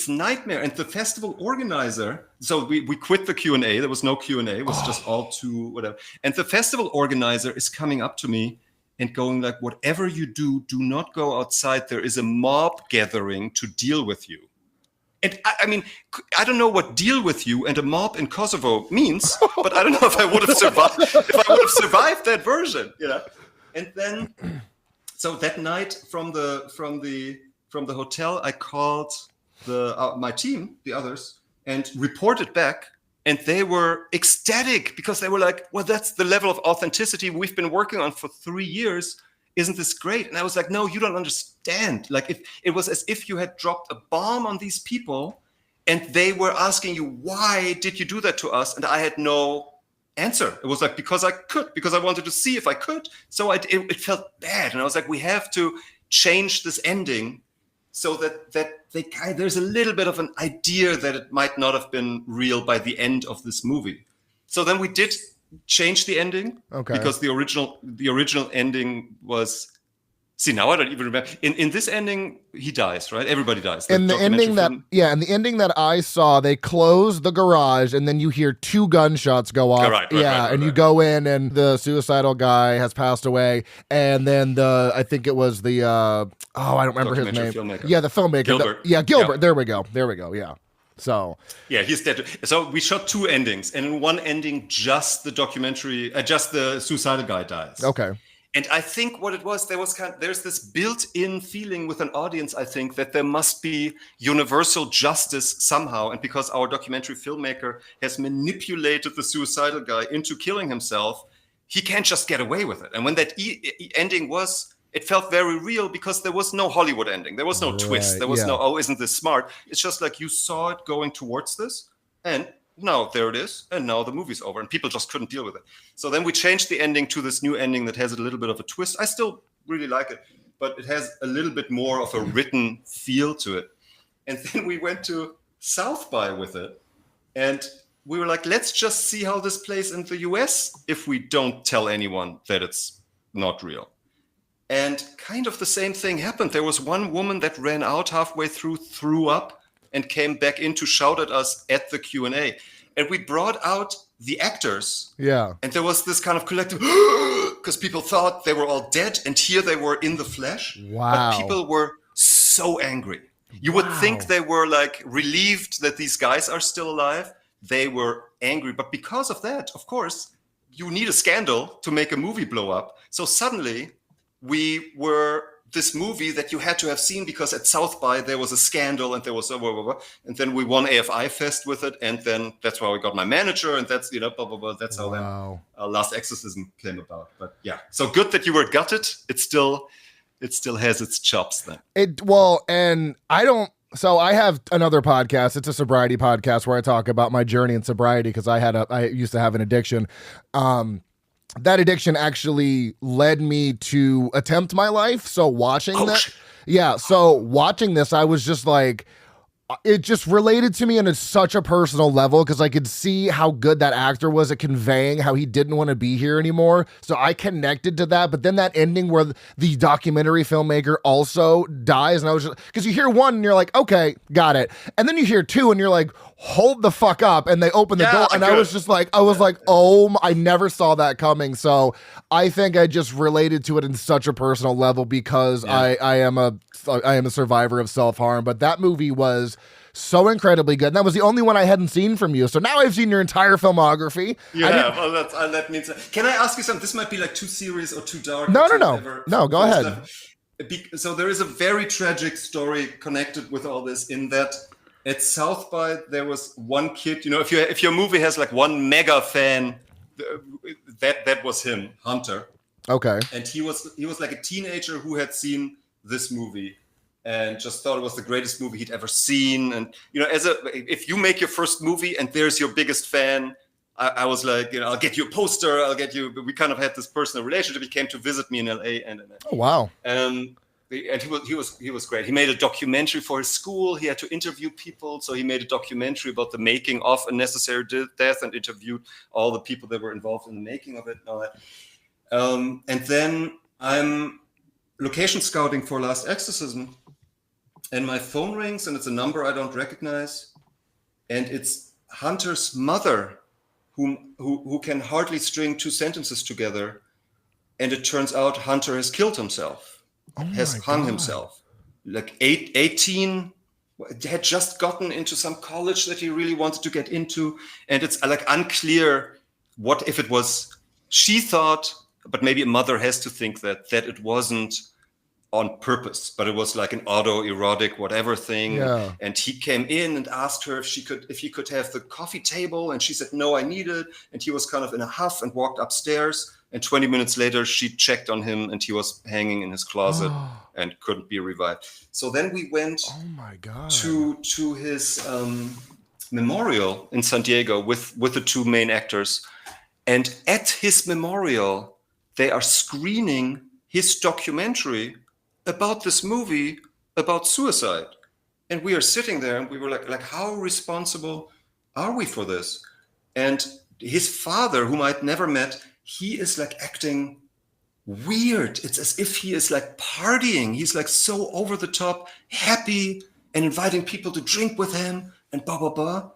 nightmare. And the festival organizer, so we quit the Q&A. There was no Q&A. It was just all too whatever. And the festival organizer is coming up to me and going like, "Whatever you do, do not go outside. There is a mob gathering to deal with you." And I mean, I don't know what "deal with you" and a mob in Kosovo means, but I don't know if I would have survived that version, And then, so that night from the hotel, I called my team, the others, and reported back. And they were ecstatic, because they were like, "Well, that's the level of authenticity we've been working on for 3 years. Isn't this great?" And I was like, "No, you don't understand. Like, if it was as if you had dropped a bomb on these people, and they were asking you, 'Why did you do that to us?' And I had no answer. It was like, because I could, because I wanted to see if I could. So it felt bad. And I was like, we have to change this ending so that there's a little bit of an idea that it might not have been real by the end of this movie. So then we did change the ending, because the original ending was, see, now I don't even remember. In this ending, he dies, right? Everybody dies. In the ending the ending that I saw, they close the garage, and then you hear 2 gunshots go off. Right, you go in, and the suicidal guy has passed away, and then I think it was the I don't remember his name. Filmmaker. Yeah, the filmmaker. Gilbert. Gilbert. Yeah. There we go. Yeah. So yeah, he's dead. So we shot 2 endings, and in one ending, just the documentary, just the suicidal guy dies. Okay. And I think what it was, there's this built-in feeling with an audience, I think, that there must be universal justice somehow. And because our documentary filmmaker has manipulated the suicidal guy into killing himself, he can't just get away with it. And when that ending was, it felt very real because there was no Hollywood ending. There was no twist. There was no, oh, isn't this smart? It's just like you saw it going towards this, and now there it is, and now the movie's over, and people just couldn't deal with it. So then we changed the ending to this new ending that has a little bit of a twist. I still really like it, but it has a little bit more of a written feel to it. And then we went to South by with it, and we were like, let's just see how this plays in the US if we don't tell anyone that it's not real. And kind of the same thing happened. There was one woman that ran out halfway through, threw up, and came back in to shout at us at the Q&A. And we brought out the actors. Yeah. And there was this kind of collective, because people thought they were all dead, and here they were in the flesh. Wow. But people were so angry. You would think they were like relieved that these guys are still alive. They were angry. But because of that, of course, you need a scandal to make a movie blow up. So suddenly we were this movie that you had to have seen because at South by there was a scandal and there was blah, blah, blah. And then we won AFI Fest with it, and then that's why we got my manager, and that's blah, blah, blah. That's how that Last Exorcism came about. But yeah, so good that you were gutted. It still has its chops then. So I have another podcast. It's a sobriety podcast where I talk about my journey in sobriety because I used to have an addiction. That addiction actually led me to attempt my life. So watching watching this, I was just like, it just related to me on such a personal level because I could see how good that actor was at conveying how he didn't want to be here anymore. So I connected to that. But then that ending where the documentary filmmaker also dies, and I was just, because you hear one and you're like, okay, got it. And then you hear two and you're like, hold the fuck up. And they open the door, and I was like, oh, I never saw that coming. So I think I just related to it in such a personal level because I am a survivor of self-harm. But that movie was so incredibly good. And that was the only one I hadn't seen from you. So now I've seen your entire filmography. Yeah, well, that means. Can I ask you something? This might be like too serious or too dark. No, go ahead. So there is a very tragic story connected with all this in that at South by there was one kid, if your movie has like one mega fan, that was him, Hunter. Okay. And he was like a teenager who had seen this movie and just thought it was the greatest movie he'd ever seen. And if you make your first movie and there's your biggest fan, I was like, I'll get you a poster. We kind of had this personal relationship. He came to visit me in LA, and oh wow. And he was great. He made a documentary for his school. He had to interview people, so he made a documentary about the making of A Necessary Death and interviewed all the people that were involved in the making of it and all that. And then I'm location scouting for Last Exorcism, and my phone rings, and it's a number I don't recognize, and it's Hunter's mother, who can hardly string two sentences together, and it turns out Hunter has killed himself. Has hung himself, like 18, had just gotten into some college that he really wanted to get into. And it's like unclear what if it was, she thought, but maybe a mother has to think that it wasn't on purpose, but it was like an autoerotic whatever thing. Yeah. And he came in and asked her if he could have the coffee table, and she said no, I need it. And he was kind of in a huff and walked upstairs, and 20 minutes later she checked on him and he was hanging in his closet and couldn't be revived. So then we went to his memorial in San Diego with the two main actors, and at his memorial they are screening his documentary about this movie about suicide. And we are sitting there and we were like how responsible are we for this? And his father, whom I'd never met, he is like acting weird. It's as if he is like partying. He's like so over the top, happy, and inviting people to drink with him and blah, blah, blah.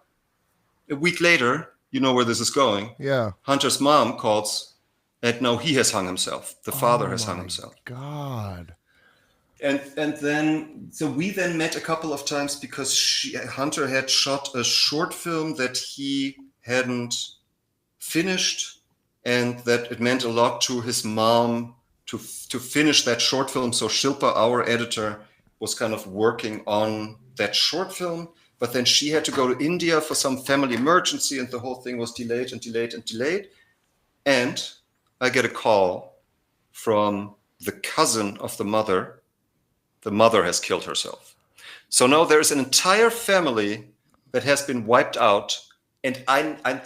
A week later, you know where this is going. Yeah. Hunter's mom calls, and no, he has hung himself. The father has hung himself. God. And then, so we then met a couple of times because Hunter had shot a short film that he hadn't finished, and that it meant a lot to his mom to finish that short film. So Shilpa, our editor, was kind of working on that short film, but then she had to go to India for some family emergency, and the whole thing was delayed and delayed and delayed. And I get a call from the cousin of the mother. The mother has killed herself. So now there's an entire family that has been wiped out. And I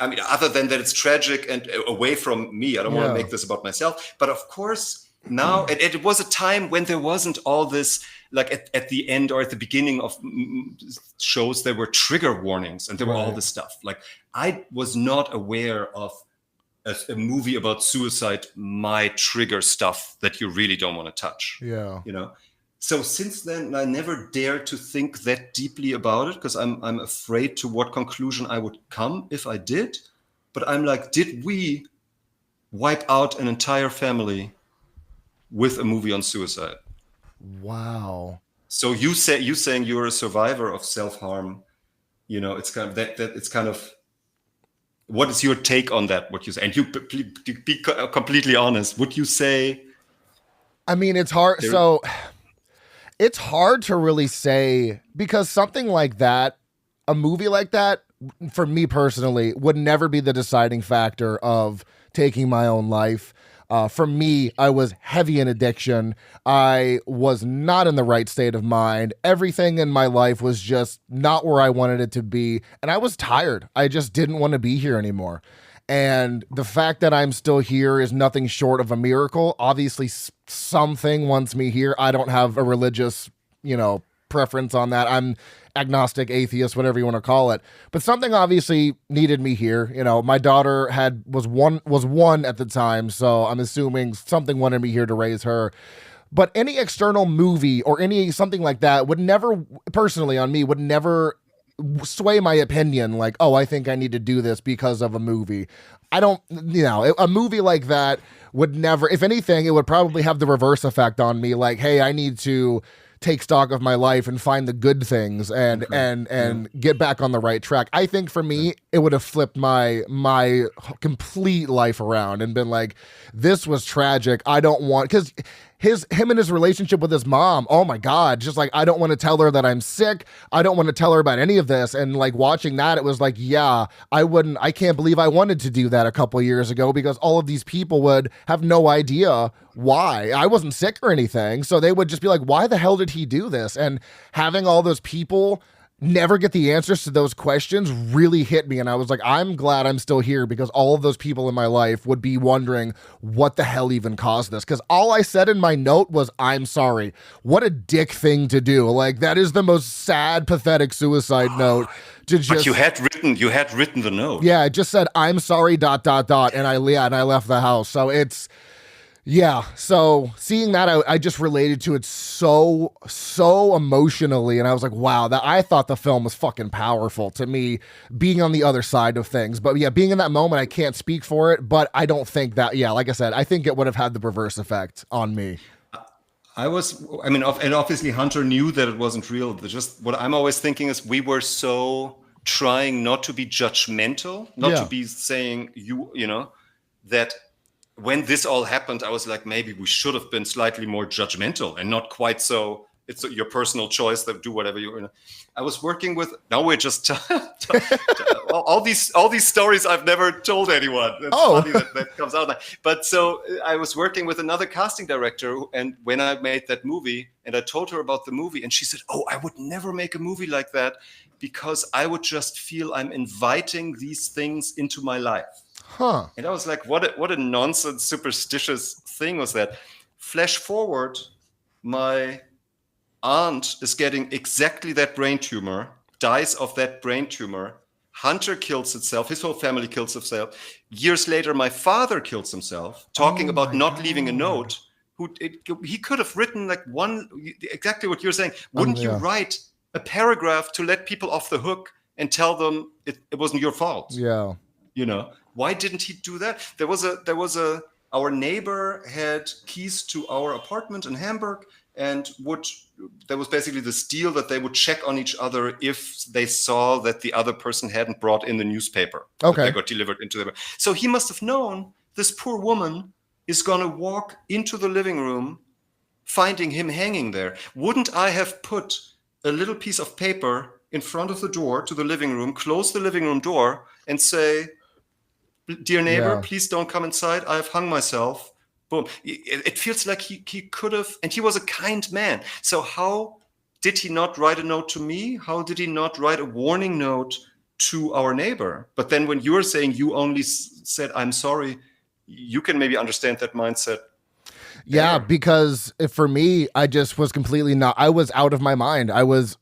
mean, other than that, it's tragic and away from me. I don't want to make this about myself. But of course, now, and it was a time when there wasn't all this, like at the end or at the beginning of shows, there were trigger warnings and there were all this stuff. Like, I was not aware of a movie about suicide might trigger stuff that you really don't want to touch. Yeah. You know? So since then, I never dared to think that deeply about it, because I'm afraid to what conclusion I would come if I did. But I'm like, did we wipe out an entire family with a movie on suicide? Wow. So you saying you're a survivor of self-harm, you know, it's kind of that it's kind of, what is your take on that? What you say? And you be completely honest. Would you say? I mean, it's hard. So it's hard to really say, because something like that, a movie like that, for me personally, would never be the deciding factor of taking my own life. For me, I was heavy in addiction. I was not in the right state of mind. Everything in my life was just not where I wanted it to be. And I was tired. I just didn't want to be here anymore. And the fact that I'm still here is nothing short of a miracle. Obviously, something wants me here. I don't have a religious, preference on that. I'm agnostic, atheist, whatever you want to call it. But something obviously needed me here. My daughter was one at the time, so I'm assuming something wanted me here to raise her. But any external movie or something like that would never, personally on me, would never sway my opinion like, oh, I think I need to do this because of a movie. I don't, a movie like that would never, if anything, it would probably have the reverse effect on me. Like, hey, I need to take stock of my life and find the good things and get back on the right track. I think for me, it would have flipped my complete life around and been like, this was tragic. I don't want, because him and his relationship with his mom, oh my God, just like, I don't want to tell her that I'm sick. I don't want to tell her about any of this. And like watching that, it was like, yeah, I can't believe I wanted to do that a couple years ago, because all of these people would have no idea why. I wasn't sick or anything. So they would just be like, why the hell did he do this? And having all those people never get the answers to those questions really hit me. And I was like, I'm glad I'm still here, because all of those people in my life would be wondering what the hell even caused this. Because all I said in my note was, I'm sorry. What a dick thing to do. Like, that is the most sad, pathetic suicide note. But you had written the note. Yeah, it just said, I'm sorry, ... and I left the house. So it's, yeah, so seeing that, I just related to it so emotionally, and I was like, wow, I thought the film was fucking powerful to me, being on the other side of things. But yeah, being in that moment, I can't speak for it, but I don't think that, yeah, like I said, I think it would have had the reverse effect on me. And obviously Hunter knew that it wasn't real. Just what I'm always thinking is, we were so trying not to be judgmental, not to be saying, that when this all happened, I was like, maybe we should have been slightly more judgmental and not quite so, it's your personal choice to do whatever you. I was working with, now we're just all these stories I've never told anyone. It's funny that comes out. But so I was working with another casting director, and when I made that movie and I told her about the movie, and she said, oh, I would never make a movie like that, because I would just feel I'm inviting these things into my life. Huh. And I was like, what a nonsense, superstitious thing was that. Flash forward, my aunt is getting exactly that brain tumor, dies of that brain tumor. Hunter kills himself. His whole family kills himself. Years later, my father kills himself, talking about not leaving a note. He could have written like exactly what you're saying. Wouldn't you write a paragraph to let people off the hook and tell them it wasn't your fault? Yeah. Why didn't he do that? Our neighbor had keys to our apartment in Hamburg, and there was basically this deal that they would check on each other if they saw that the other person hadn't brought in the newspaper. Okay. That got delivered into them. So he must have known this poor woman is going to walk into the living room, finding him hanging there? Wouldn't I have put a little piece of paper in front of the door to the living room, close the living room door, and say, dear neighbor, please don't come inside. I've hung myself. Boom. It feels like he could have, and he was a kind man. So how did he not write a note to me? How did he not write a warning note to our neighbor? But then when you're saying you only said, I'm sorry, you can maybe understand that mindset. Yeah, because for me, I just was completely I was out of my mind. I was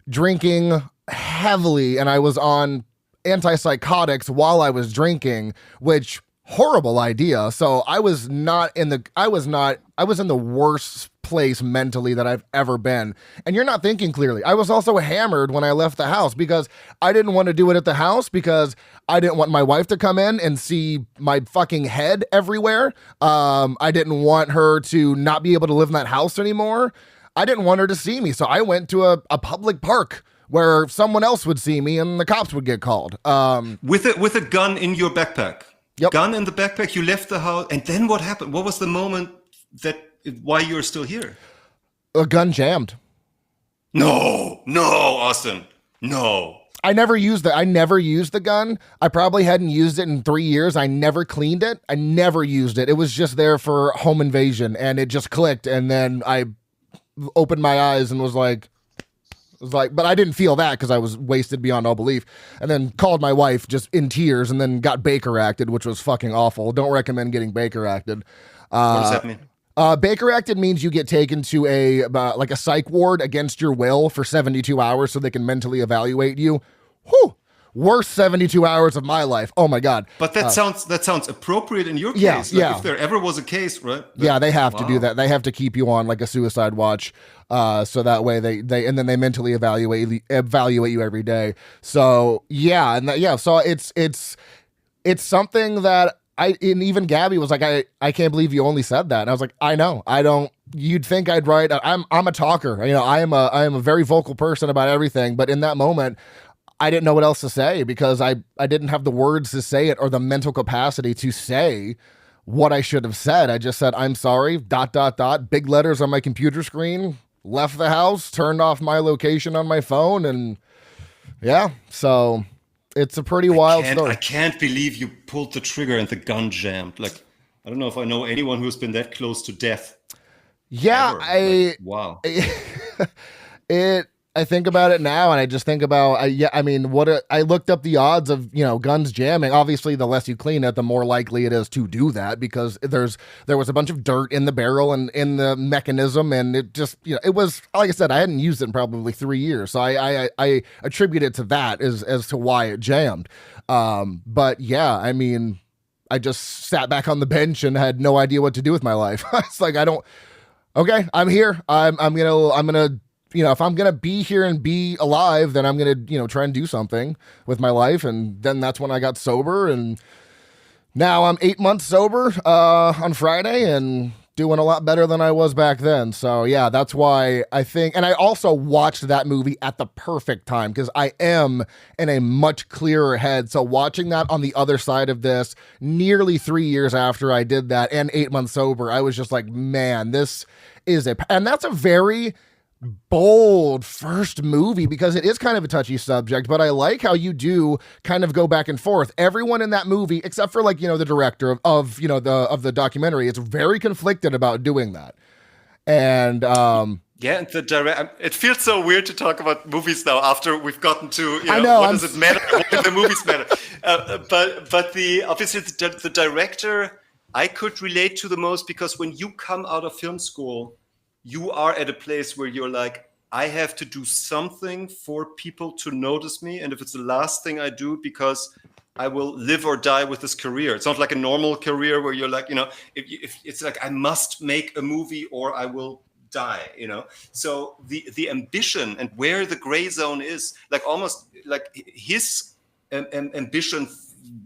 drinking heavily, and I was on antipsychotics while I was drinking, which horrible idea. So I was in the worst place mentally that I've ever been. And you're not thinking clearly. I was also hammered when I left the house because I didn't want to do it at the house because I didn't want my wife to come in and see my fucking head everywhere. I didn't want her to not be able to live in that house anymore. I didn't want her to see me. So I went to a public park where someone else would see me and the cops would get called. With a gun in your backpack. Yep. Gun in the backpack, you left the house, and then what happened? What was the moment why you're still here? A gun jammed. No, Austin, no. I never used the gun. I probably hadn't used it in 3 years. I never cleaned it. I never used it. It was just there for home invasion, and it just clicked, and then I opened my eyes and was like, but I didn't feel that because I was wasted beyond all belief. And then called my wife just in tears and then got Baker acted, which was fucking awful. Don't recommend getting Baker acted. What does that mean? Baker acted means you get taken to a psych ward against your will for 72 hours so they can mentally evaluate you. Whew. Worst 72 hours of my life. Oh my God. But that sounds appropriate in your case. If there ever was a case, right? They have to do that. They have to keep you on like a suicide watch. So that way they mentally evaluate you every day. So so it's something that and even Gabby was like, I can't believe you only said that. And I was like, I know, you'd think I'd write, I'm a talker. I am a very vocal person about everything. But in that moment, I didn't know what else to say because I didn't have the words to say it or the mental capacity to say what I should have said. I just said, I'm sorry, ... big letters on my computer screen, left the house, turned off my location on my phone. And so it's a pretty wild story. I can't believe you pulled the trigger and the gun jammed. Like, I don't know if I know anyone who's been that close to death. Yeah, wow. I think about it now, and I just think about, I looked up the odds of, guns jamming. Obviously, the less you clean it, the more likely it is to do that because there was a bunch of dirt in the barrel and in the mechanism, and it just, it was, like I said, I hadn't used it in probably 3 years, so I attribute it to that as to why it jammed. But yeah, I just sat back on the bench and had no idea what to do with my life. It's like, I'm here. I'm gonna if I'm going to be here and be alive, then I'm going to, try and do something with my life. And then that's when I got sober. And now I'm 8 months sober on Friday and doing a lot better than I was back then. So yeah, that's why I think, and I also watched that movie at the perfect time because I am in a much clearer head. So watching that on the other side of this, nearly 3 years after I did that and 8 months sober, I was just like, man, this is and that's a very bold first movie because it is kind of a touchy subject, but I like how you do kind of go back and forth. Everyone in that movie, except for the director of the documentary, it's very conflicted about doing that. And and it feels so weird to talk about movies now after we've gotten to does it matter? What do the movies matter? But obviously the director I could relate to the most because when you come out of film school, you are at a place where you're like, I have to do something for people to notice me. And if it's the last thing I do, because I will live or die with this career. It's not like a normal career where you're like, if it's like, I must make a movie or I will die, So the ambition and where the gray zone is, like almost like his ambition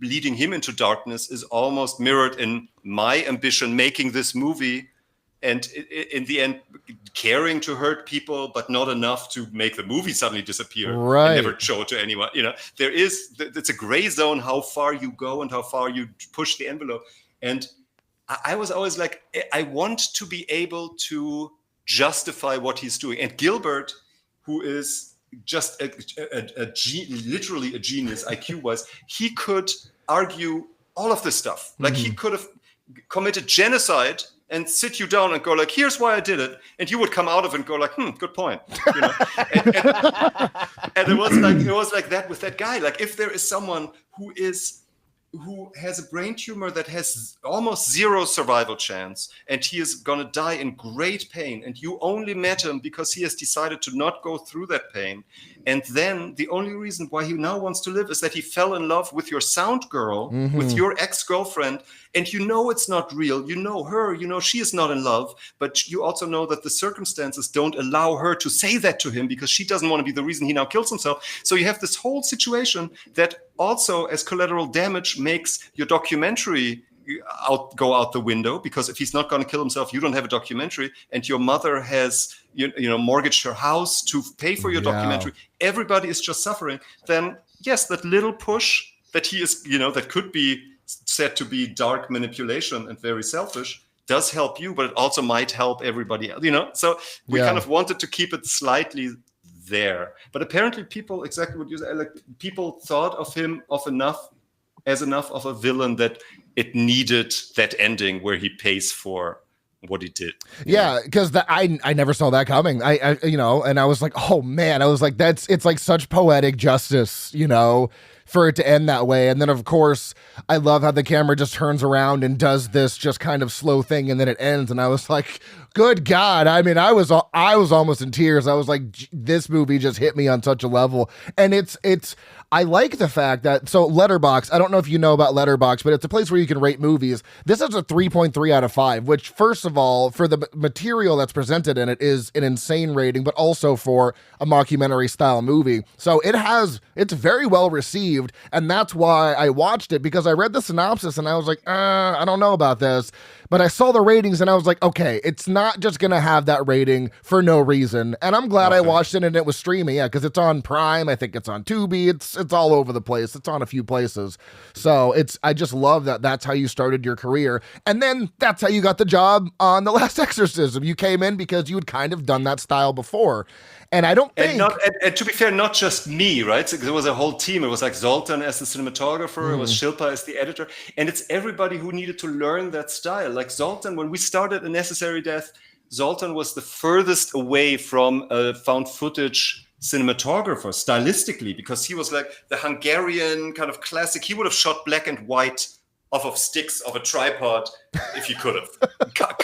leading him into darkness is almost mirrored in my ambition making this movie. And in the end, caring to hurt people, but not enough to make the movie suddenly disappear right. and never show it to anyone. It's a gray zone how far you go and how far you push the envelope. And I was always like, I want to be able to justify what he's doing. And Gilbert, who is just literally a genius IQ-wise, he could argue all of this stuff. Like he could have committed genocide and sit you down and go like, here's why I did it. And you would come out of it and go like, good point. You know? and it was like that with that guy. Like if there is someone who has a brain tumor that has almost zero survival chance, and he is going to die in great pain, and you only met him because he has decided to not go through that pain, and then the only reason why he now wants to live is that he fell in love with your sound girl, with your ex-girlfriend, and you know it's not real. You know her, you know she is not in love, but you also know that the circumstances don't allow her to say that to him because she doesn't want to be the reason he now kills himself. So you have this whole situation that also, as collateral damage, makes your documentary go out the window, because if he's not going to kill himself, you don't have a documentary, and your mother has mortgaged her house to pay for your documentary. Everybody is just suffering. Then yes, that little push that he is, that could be said to be dark manipulation and very selfish, does help you, but it also might help everybody else, so we kind of wanted to keep it slightly there. But apparently people, exactly what you said, like people thought of him as enough of a villain that it needed that ending where he pays for what he did. Yeah, because I never saw that coming. I and I was like, oh man, I was like, it's like such poetic justice, for it to end that way. And then of course I love how the camera just turns around and does this just kind of slow thing, and then it ends, and I was like, good God. I mean, I was almost in tears. I was like, this movie just hit me on such a level. And I like the fact that, so Letterboxd, I don't know if you know about Letterboxd, but it's a place where you can rate movies. This is a 3.3 out of 5, which first of all, for the material that's presented in it, is an insane rating, but also for a mockumentary style movie. So it's very well received. And that's why I watched it, because I read the synopsis and I was like, I don't know about this. But I saw the ratings and I was like, okay, it's not just going to have that rating for no reason. And I'm glad I watched it and it was streaming. Yeah, because it's on Prime. I think it's on Tubi. It's all over the place. It's on a few places. So I just love that that's how you started your career. And then that's how you got the job on The Last Exorcism. You came in because you had kind of done that style before. And I don't think... And to be fair, not just me, right? So there was a whole team. It was like Zoltan as the cinematographer. It was Shilpa as the editor. And it's everybody who needed to learn that style. Like Zoltan, when we started A Necessary Death, Zoltan was the furthest away from a found footage cinematographer stylistically, because he was like the Hungarian kind of classic. He would have shot black and white off of sticks of a tripod if he could have.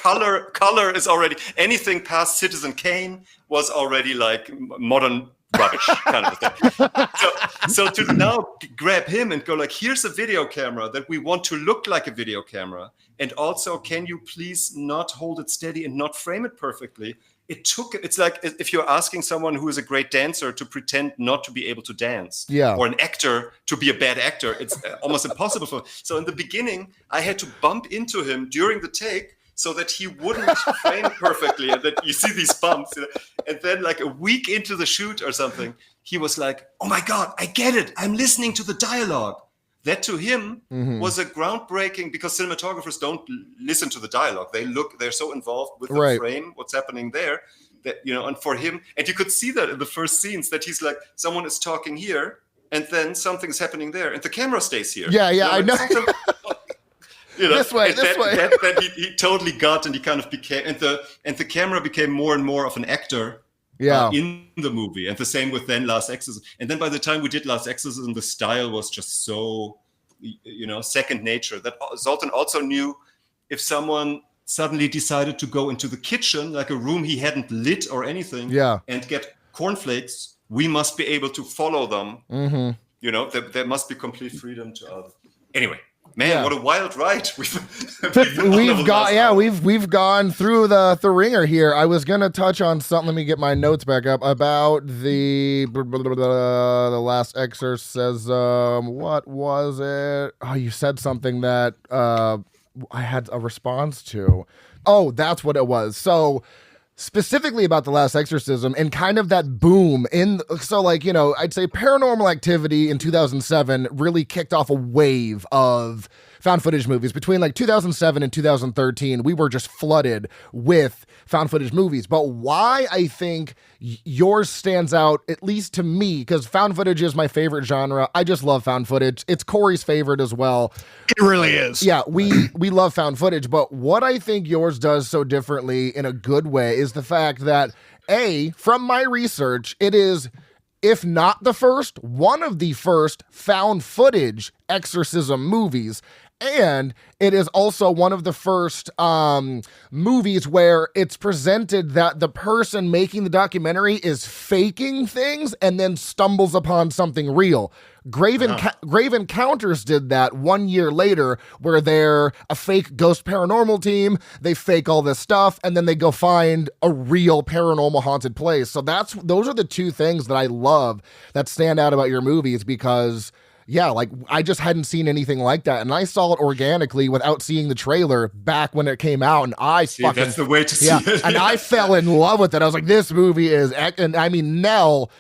Color is already, anything past Citizen Kane was already like modern rubbish kind of a thing. So to now grab him and go like, here's a video camera that we want to look like a video camera, and also can you please not hold it steady and not frame it perfectly? It's like if you're asking someone who is a great dancer to pretend not to be able to dance, or an actor to be a bad actor. It's almost impossible for. So in the beginning, I had to bump into him during the take so that he wouldn't frame perfectly, and that you see these bumps. And then like a week into the shoot or something, he was like, "Oh my God, I get it! I'm listening to the dialogue." That to him was a groundbreaking, because cinematographers don't listen to the dialogue. They're so involved with the frame, what's happening there, that, and for him, and you could see that in the first scenes, that he's like, someone is talking here, and then something's happening there, and the camera stays here. I know. This way. That he totally got, and he kind of became, and the camera became more and more of an actor. In the movie, and the same with then Last Exorcism. And then by the time we did Last Exorcism, the style was just so, second nature, that Zoltan also knew if someone suddenly decided to go into the kitchen, like a room he hadn't lit or anything, and get cornflakes, we must be able to follow them. There must be complete freedom to anyway. Man, what a wild ride we've gone through the ringer here. I was gonna touch on something. Let me get my notes back up about the Last Exorcism. What was it? Oh, you said something that I had a response to. Oh, that's what it was. So specifically about The Last Exorcism and kind of that boom I'd say Paranormal Activity in 2007 really kicked off a wave of found footage movies. Between like 2007 and 2013, we were just flooded with found footage movies. But why I think yours stands out, at least to me, because found footage is my favorite genre. I just love found footage. It's Cory's favorite as well. It really is. Yeah, we love found footage. But what I think yours does so differently in a good way is the fact that, from my research, it is, if not the first, one of the first found footage exorcism movies. And it is also one of the first movies where it's presented that the person making the documentary is faking things and then stumbles upon something real. Grave Encounters did that 1 year later, where they're a fake ghost paranormal team. They fake all this stuff, and then they go find a real paranormal haunted place. So those are the two things that I love that stand out about your movies, because like I just hadn't seen anything like that, and I saw it organically without seeing the trailer back when it came out, and that's the way to see it. And I fell in love with it. I was like, this movie is, and I mean, Nell,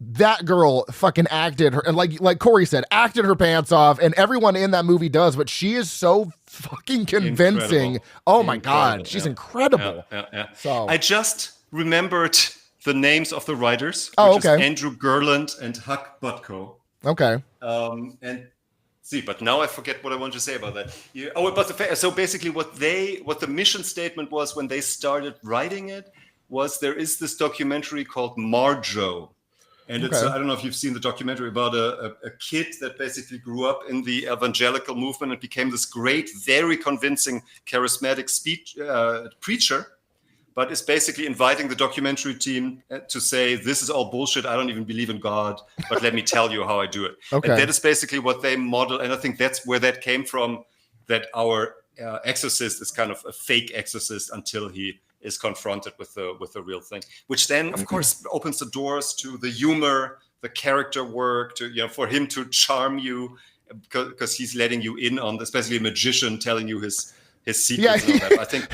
that girl fucking acted her, and like Cory said, acted her pants off, and everyone in that movie does, but she is so fucking convincing. Incredible. Oh my God, she's incredible. Yeah. So I just remembered the names of the writers, which is Andrew Gerland and Huck Butko. Okay. But now I forget what I want to say about that. So basically what the mission statement was when they started writing it was, there is this documentary called Marjo. And it's, I don't know if you've seen the documentary about a kid that basically grew up in the evangelical movement and became this great, very convincing, charismatic preacher, but is basically inviting the documentary team to say, this is all bullshit. I don't even believe in God, but let me tell you how I do it. Okay. And that is basically what they model. And I think that's where that came from, that our exorcist is kind of a fake exorcist until he is confronted with the real thing, which then of course opens the doors to the humor, the character work, to for him to charm you, because he's letting you in on, especially a magician telling you his secrets. And all that. I think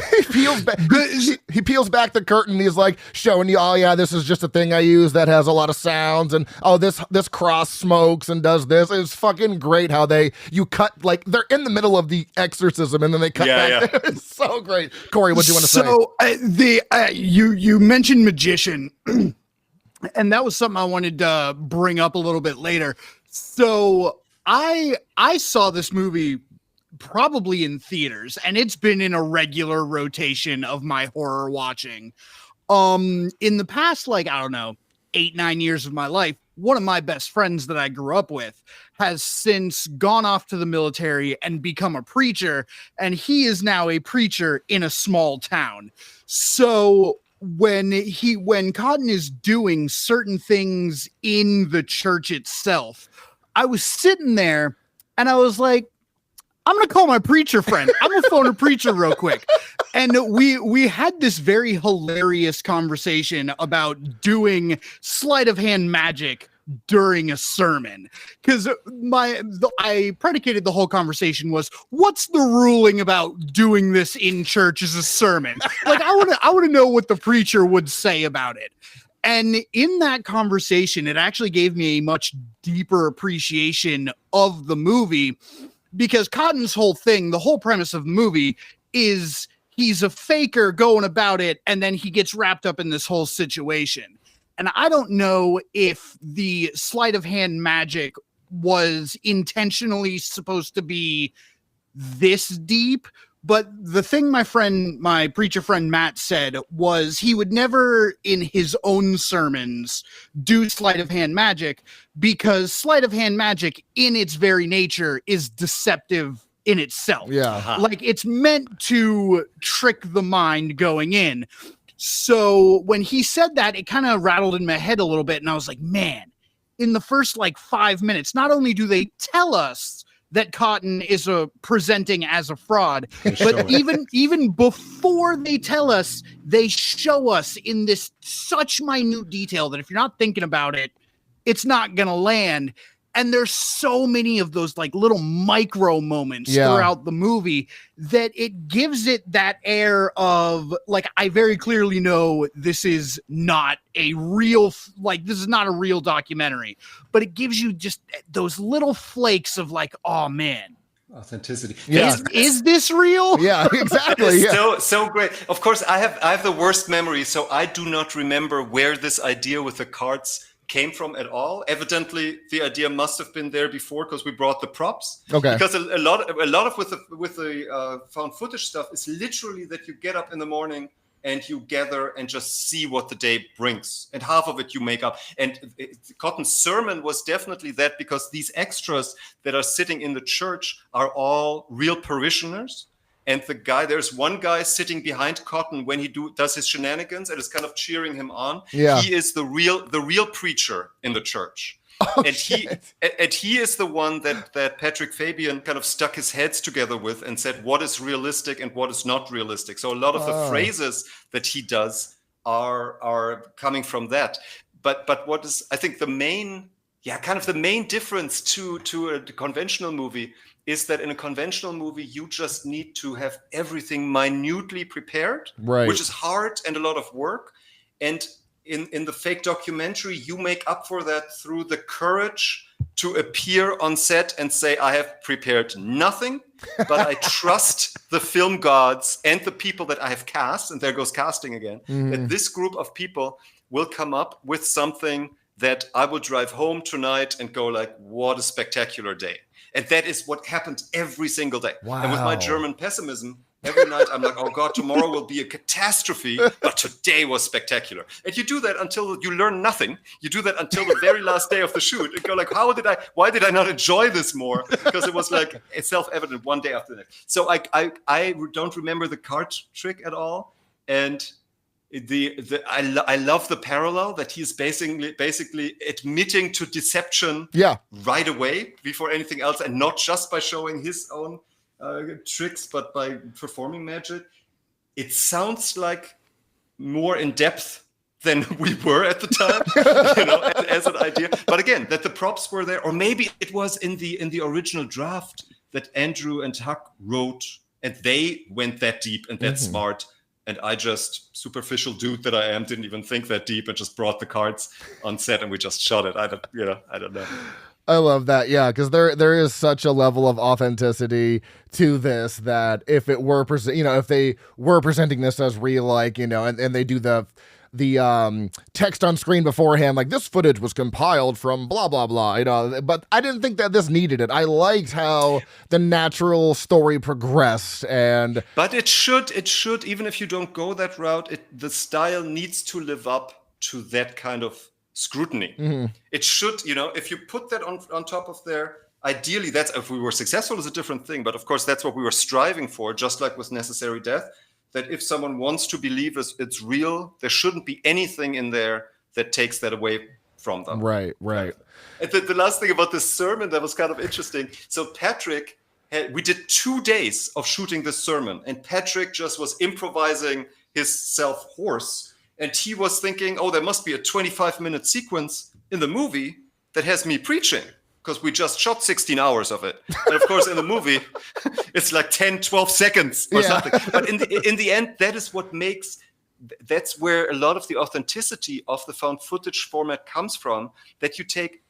he peels back the curtain. He's like showing you, oh yeah, this is just a thing I use that has a lot of sounds, and oh this cross smokes and does this. It's fucking great how you cut, like they're in the middle of the exorcism and then they cut back. Yeah. It's so great. Cory, what do you want to say? You mentioned magician, and that was something I wanted to bring up a little bit later. So I saw this movie probably in theaters, and it's been in a regular rotation of my horror watching. In the past, 8-9 years of my life, one of my best friends that I grew up with has since gone off to the military and become a preacher, and he is now a preacher in a small town. So when Cotton is doing certain things in the church itself, I was sitting there and I was like, I'm going to call my preacher friend. I'm going to phone a preacher real quick. And we had this very hilarious conversation about doing sleight of hand magic during a sermon. Because I predicated the whole conversation was, what's the ruling about doing this in church as a sermon? I want to know what the preacher would say about it. And in that conversation, it actually gave me a much deeper appreciation of the movie, because Cotton's whole thing, the whole premise of the movie is he's a faker going about it, and then he gets wrapped up in this whole situation. And I don't know if the sleight of hand magic was intentionally supposed to be this deep, but the thing my preacher friend Matt said was he would never in his own sermons do sleight of hand magic, because sleight of hand magic in its very nature is deceptive in itself. Yeah. Like it's meant to trick the mind going in. So when he said that, it kind of rattled in my head a little bit. And I was like, man, in the first 5 minutes, not only do they tell us that Cotton is presenting as a fraud, but even before they tell us, they show us in this such minute detail that if you're not thinking about it, it's not going to land. And there's so many of those little micro moments throughout the movie that it gives it that air of I very clearly know this is not a real, this is not a real documentary, but it gives you just those little flakes of oh man, authenticity. Yeah. Is this real? Yeah, exactly. Yeah. So great. Of course, I have the worst memory, so I do not remember where this idea with the cards came from at all. Evidently, the idea must have been there before because we brought the props. Okay. Because a lot of with the found footage stuff is literally that you get up in the morning and you gather and just see what the day brings, and half of it you make up. And Cotton's sermon was definitely that, because these extras that are sitting in the church are all real parishioners. And there's one guy sitting behind Cotton when he does his shenanigans and is kind of cheering him on. Yeah. He is the real preacher in the church. And he is the one that Patrick Fabian kind of stuck his heads together with and said what is realistic and what is not realistic. So a lot of the phrases that he does are coming from that. But what is, I think, the main difference to a conventional movie is that in a conventional movie, you just need to have everything minutely prepared, right, which is hard and a lot of work. And in the fake documentary, you make up for that through the courage to appear on set and say, I have prepared nothing, but I trust the film gods and the people that I have cast, and there goes casting again, that this group of people will come up with something that I will drive home tonight and go like, what a spectacular day. And that is what happened every single day. Wow. And with my German pessimism, every night I'm like, oh God, tomorrow will be a catastrophe, but today was spectacular. And you do that until you learn nothing. You do that until the very last day of the shoot and go like, why did I not enjoy this more? Because it was like, it's self-evident one day after the next. So I don't remember the card trick at all. And I love the parallel that he's basically admitting to deception right away before anything else, and not just by showing his own tricks, but by performing magic. It sounds like more in depth than we were at the time, as an idea. But again, that the props were there, or maybe it was in the original draft that Andrew and Huck wrote, and they went that deep and that smart. And I just, superficial dude that I am, didn't even think that deep and just brought the cards on set and we just shot it. I don't know. I love that. Yeah, because there is such a level of authenticity to this that if it were, if they were presenting this as real, like, and they do the text on screen beforehand, like this footage was compiled from blah, blah, blah, but I didn't think that this needed it. I liked how the natural story progressed. But it should, even if you don't go that route, the style needs to live up to that kind of scrutiny. It should, if you put that on top of there, ideally, that's, if we were successful is a different thing. But of course, that's what we were striving for, just like with Necessary Death. That if someone wants to believe it's real, there shouldn't be anything in there that takes that away from them. Right. And the last thing about this sermon that was kind of interesting. So Patrick, we did 2 days of shooting this sermon, and Patrick just was improvising his self hoarse. And he was thinking, there must be a 25-minute sequence in the movie that has me preaching, because we just shot 16 hours of it. And of course, in the movie, it's like 10, 12 seconds or something. But in the end, that's where a lot of the authenticity of the found footage format comes from, that you take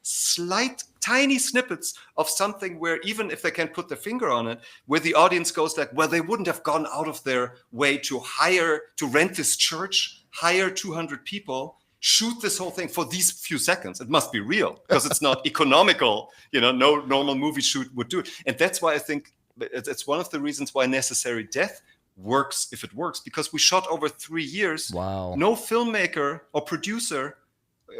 tiny snippets of something where, even if they can't put their finger on it, where the audience goes like, well, they wouldn't have gone out of their way to rent this church, hire 200 people, shoot this whole thing for these few seconds. It must be real, because it's not economical. No normal movie shoot would do it. And that's why I think it's one of the reasons why Necessary Death works, if it works, because we shot over 3 years. Wow. No filmmaker or producer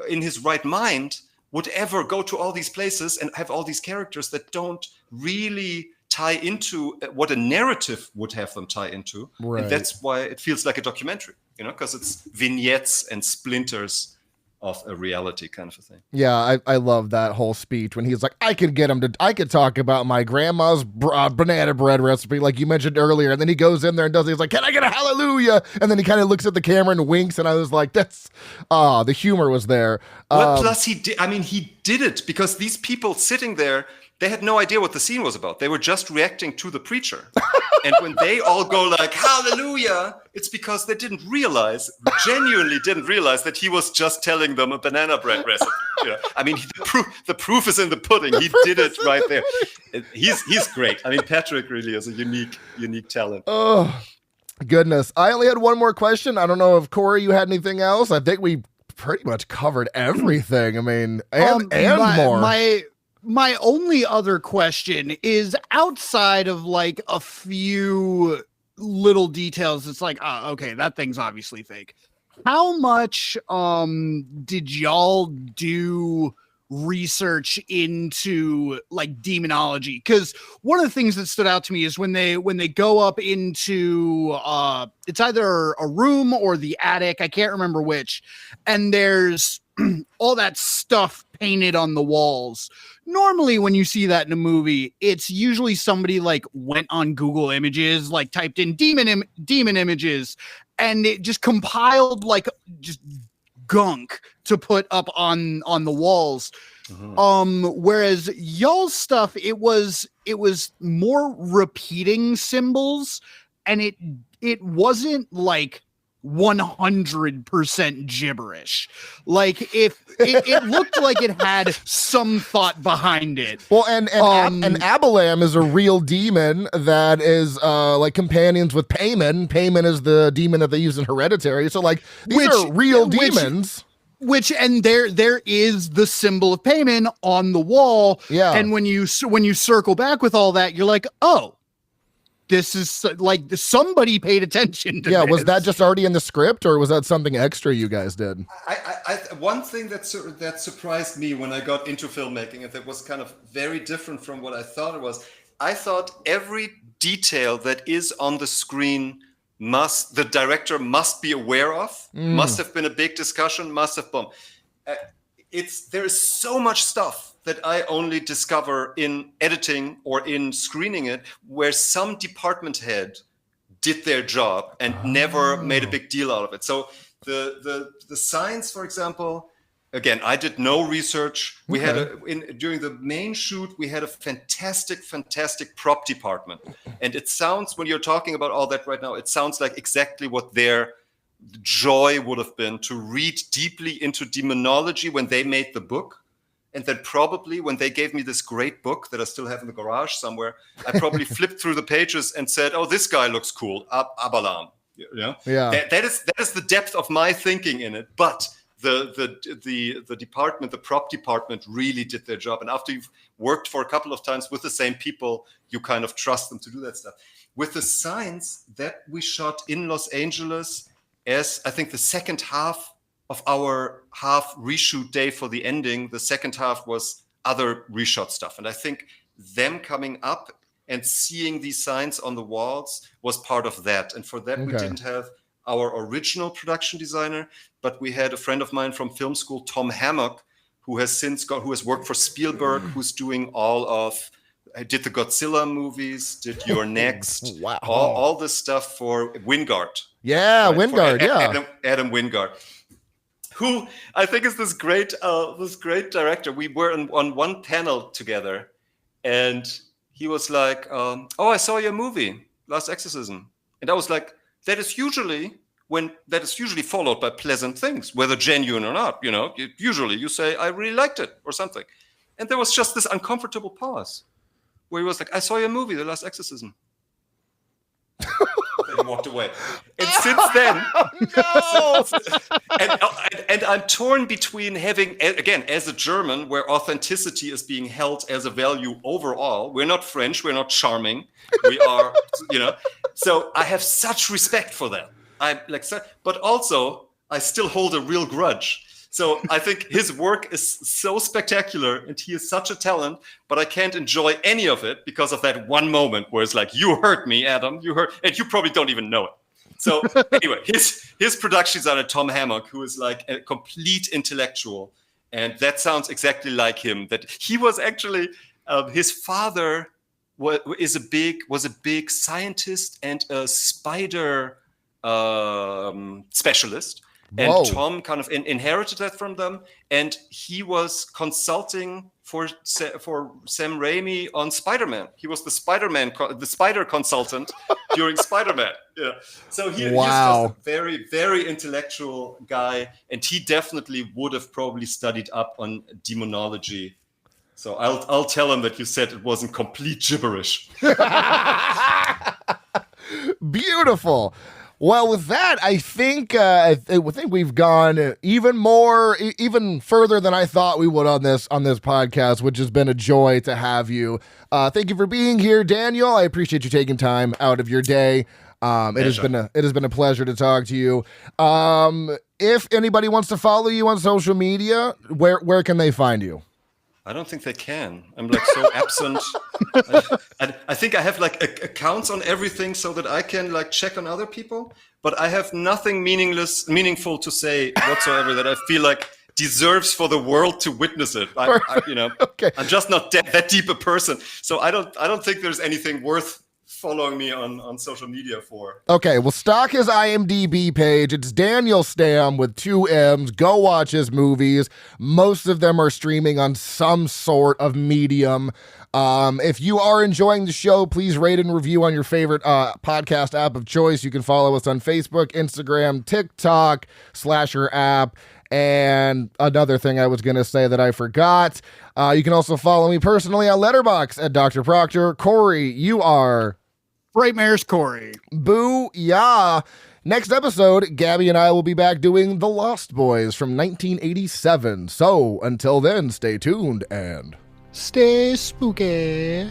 in his right mind would ever go to all these places and have all these characters that don't really tie into what a narrative would have them tie into. Right. And that's why it feels like a documentary, because it's vignettes and splinters of a reality kind of a thing. Yeah, I love that whole speech when he's like, I could talk about my grandma's banana bread recipe, like you mentioned earlier. And then he goes in there and he's like, can I get a hallelujah? And then he kind of looks at the camera and winks. And I was like, the humor was there. Well, plus he did it, because these people sitting there, they had no idea what the scene was about. They were just reacting to the preacher. And when they all go like, hallelujah, it's because they genuinely didn't realize that he was just telling them a banana bread recipe. I mean, the proof is in the pudding. He did it right there. He's great. I mean, Patrick really is a unique talent. Oh, goodness. I only had one more question. I don't know if Cory, you had anything else. I think we pretty much covered everything. I mean, and more. My only other question is, outside of like a few little details, it's like, okay, that thing's obviously fake. How much did y'all do research into like demonology? Because one of the things that stood out to me is when they go up into it's either a room or the attic, I can't remember which, and there's all that stuff painted on the walls. Normally when you see that in a movie, it's usually somebody like went on Google Images, like typed in demon images, and it just compiled like just gunk to put up on the walls. Whereas y'all's stuff, it was more repeating symbols, and it wasn't like 100% gibberish. Like if it looked like it had some thought behind it. Well, and Abalam is a real demon that is like companions with Payman. Payman is the demon that they use in Hereditary. So like these are real demons. And there is the symbol of Payman on the wall. Yeah. And when you circle back with all that, you're like, oh, this is like somebody paid attention to this. Was that just already in the script, or was that something extra you guys did? One thing that surprised me when I got into filmmaking, and that was kind of very different from what I thought it was, I thought every detail that is on the screen the director must be aware of, must have been a big discussion, must have boom. There is so much stuff that I only discover in editing or in screening it, where some department head did their job and never made a big deal out of it. So the signs, for example, again, I did no research. We had during the main shoot, we had a fantastic prop department. And it sounds, when you're talking about all that right now, it sounds like exactly what their joy would have been to read deeply into demonology when they made the book. And then probably when they gave me this great book that I still have in the garage somewhere, I probably flipped through the pages and said, oh, this guy looks cool, Abalam. Yeah. That is the depth of my thinking in it. But the department, the prop department, really did their job. And after you've worked for a couple of times with the same people, you kind of trust them to do that stuff. With the signs that we shot in Los Angeles, as I think the second half of our half reshoot day for the ending, the second half was other reshot stuff. And I think them coming up and seeing these signs on the walls was part of that. And for that, we didn't have our original production designer, but we had a friend of mine from film school, Tom Hammock, who has worked for Spielberg, who's doing did the Godzilla movies, did Your Next, wow, all this stuff for Wingard. Yeah, right? Wingard, Adam Wingard, who I think is this great director. We were on one panel together, and he was like, "Oh, I saw your movie, Last Exorcism," and I was like, "That is usually followed by pleasant things, whether genuine or not. You know, usually you say, I really liked it or something," and there was just this uncomfortable pause, where he was like, "I saw your movie, The Last Exorcism." And he walked away. And since then, and I'm torn between having, again, as a German, where authenticity is being held as a value overall. We're not French, we're not charming. We are, so I have such respect for that. But also I still hold a real grudge. So I think his work is so spectacular and he is such a talent, but I can't enjoy any of it because of that one moment where it's like, you hurt me, Adam, and you probably don't even know it. So anyway, his production designer, Tom Hammock, who is like a complete intellectual, and that sounds exactly like him, that he was actually, his father was a big scientist and a spider specialist. And Whoa. Tom kind of inherited that from them, and he was consulting for Sam Raimi on Spider-Man. He was the Spider consultant during Spider-Man. Yeah. So he's just a very, very intellectual guy, and he definitely would have probably studied up on demonology. So I'll tell him that you said it wasn't complete gibberish. Beautiful. Well, with that, I think we've gone even further than I thought we would on this podcast, which has been a joy to have you. Thank you for being here, Daniel. I appreciate you taking time out of your day. It has been a pleasure to talk to you. If anybody wants to follow you on social media, where can they find you? I don't think they can. I'm like so absent. I think I have like accounts on everything so that I can like check on other people, but I have nothing meaningful to say whatsoever that I feel like deserves for the world to witness it. Okay. I'm just not that deep a person, so I don't think there's anything worth following me on social media for. Okay, well, stalk his IMDb page. It's Daniel Stamm with 2 M's. Go watch his movies. Most of them are streaming on some sort of medium. If you are enjoying the show, please rate and review on your favorite podcast app of choice. You can follow us on Facebook, Instagram, TikTok, Slasher app. And another thing I was going to say that I forgot, you can also follow me personally on Letterboxd at Dr. Proctor. Cory, you are... frightmarespodcast. Boo-yah. Next episode, Gabby and I will be back doing The Lost Boys from 1987. So, until then, stay tuned and... stay spooky.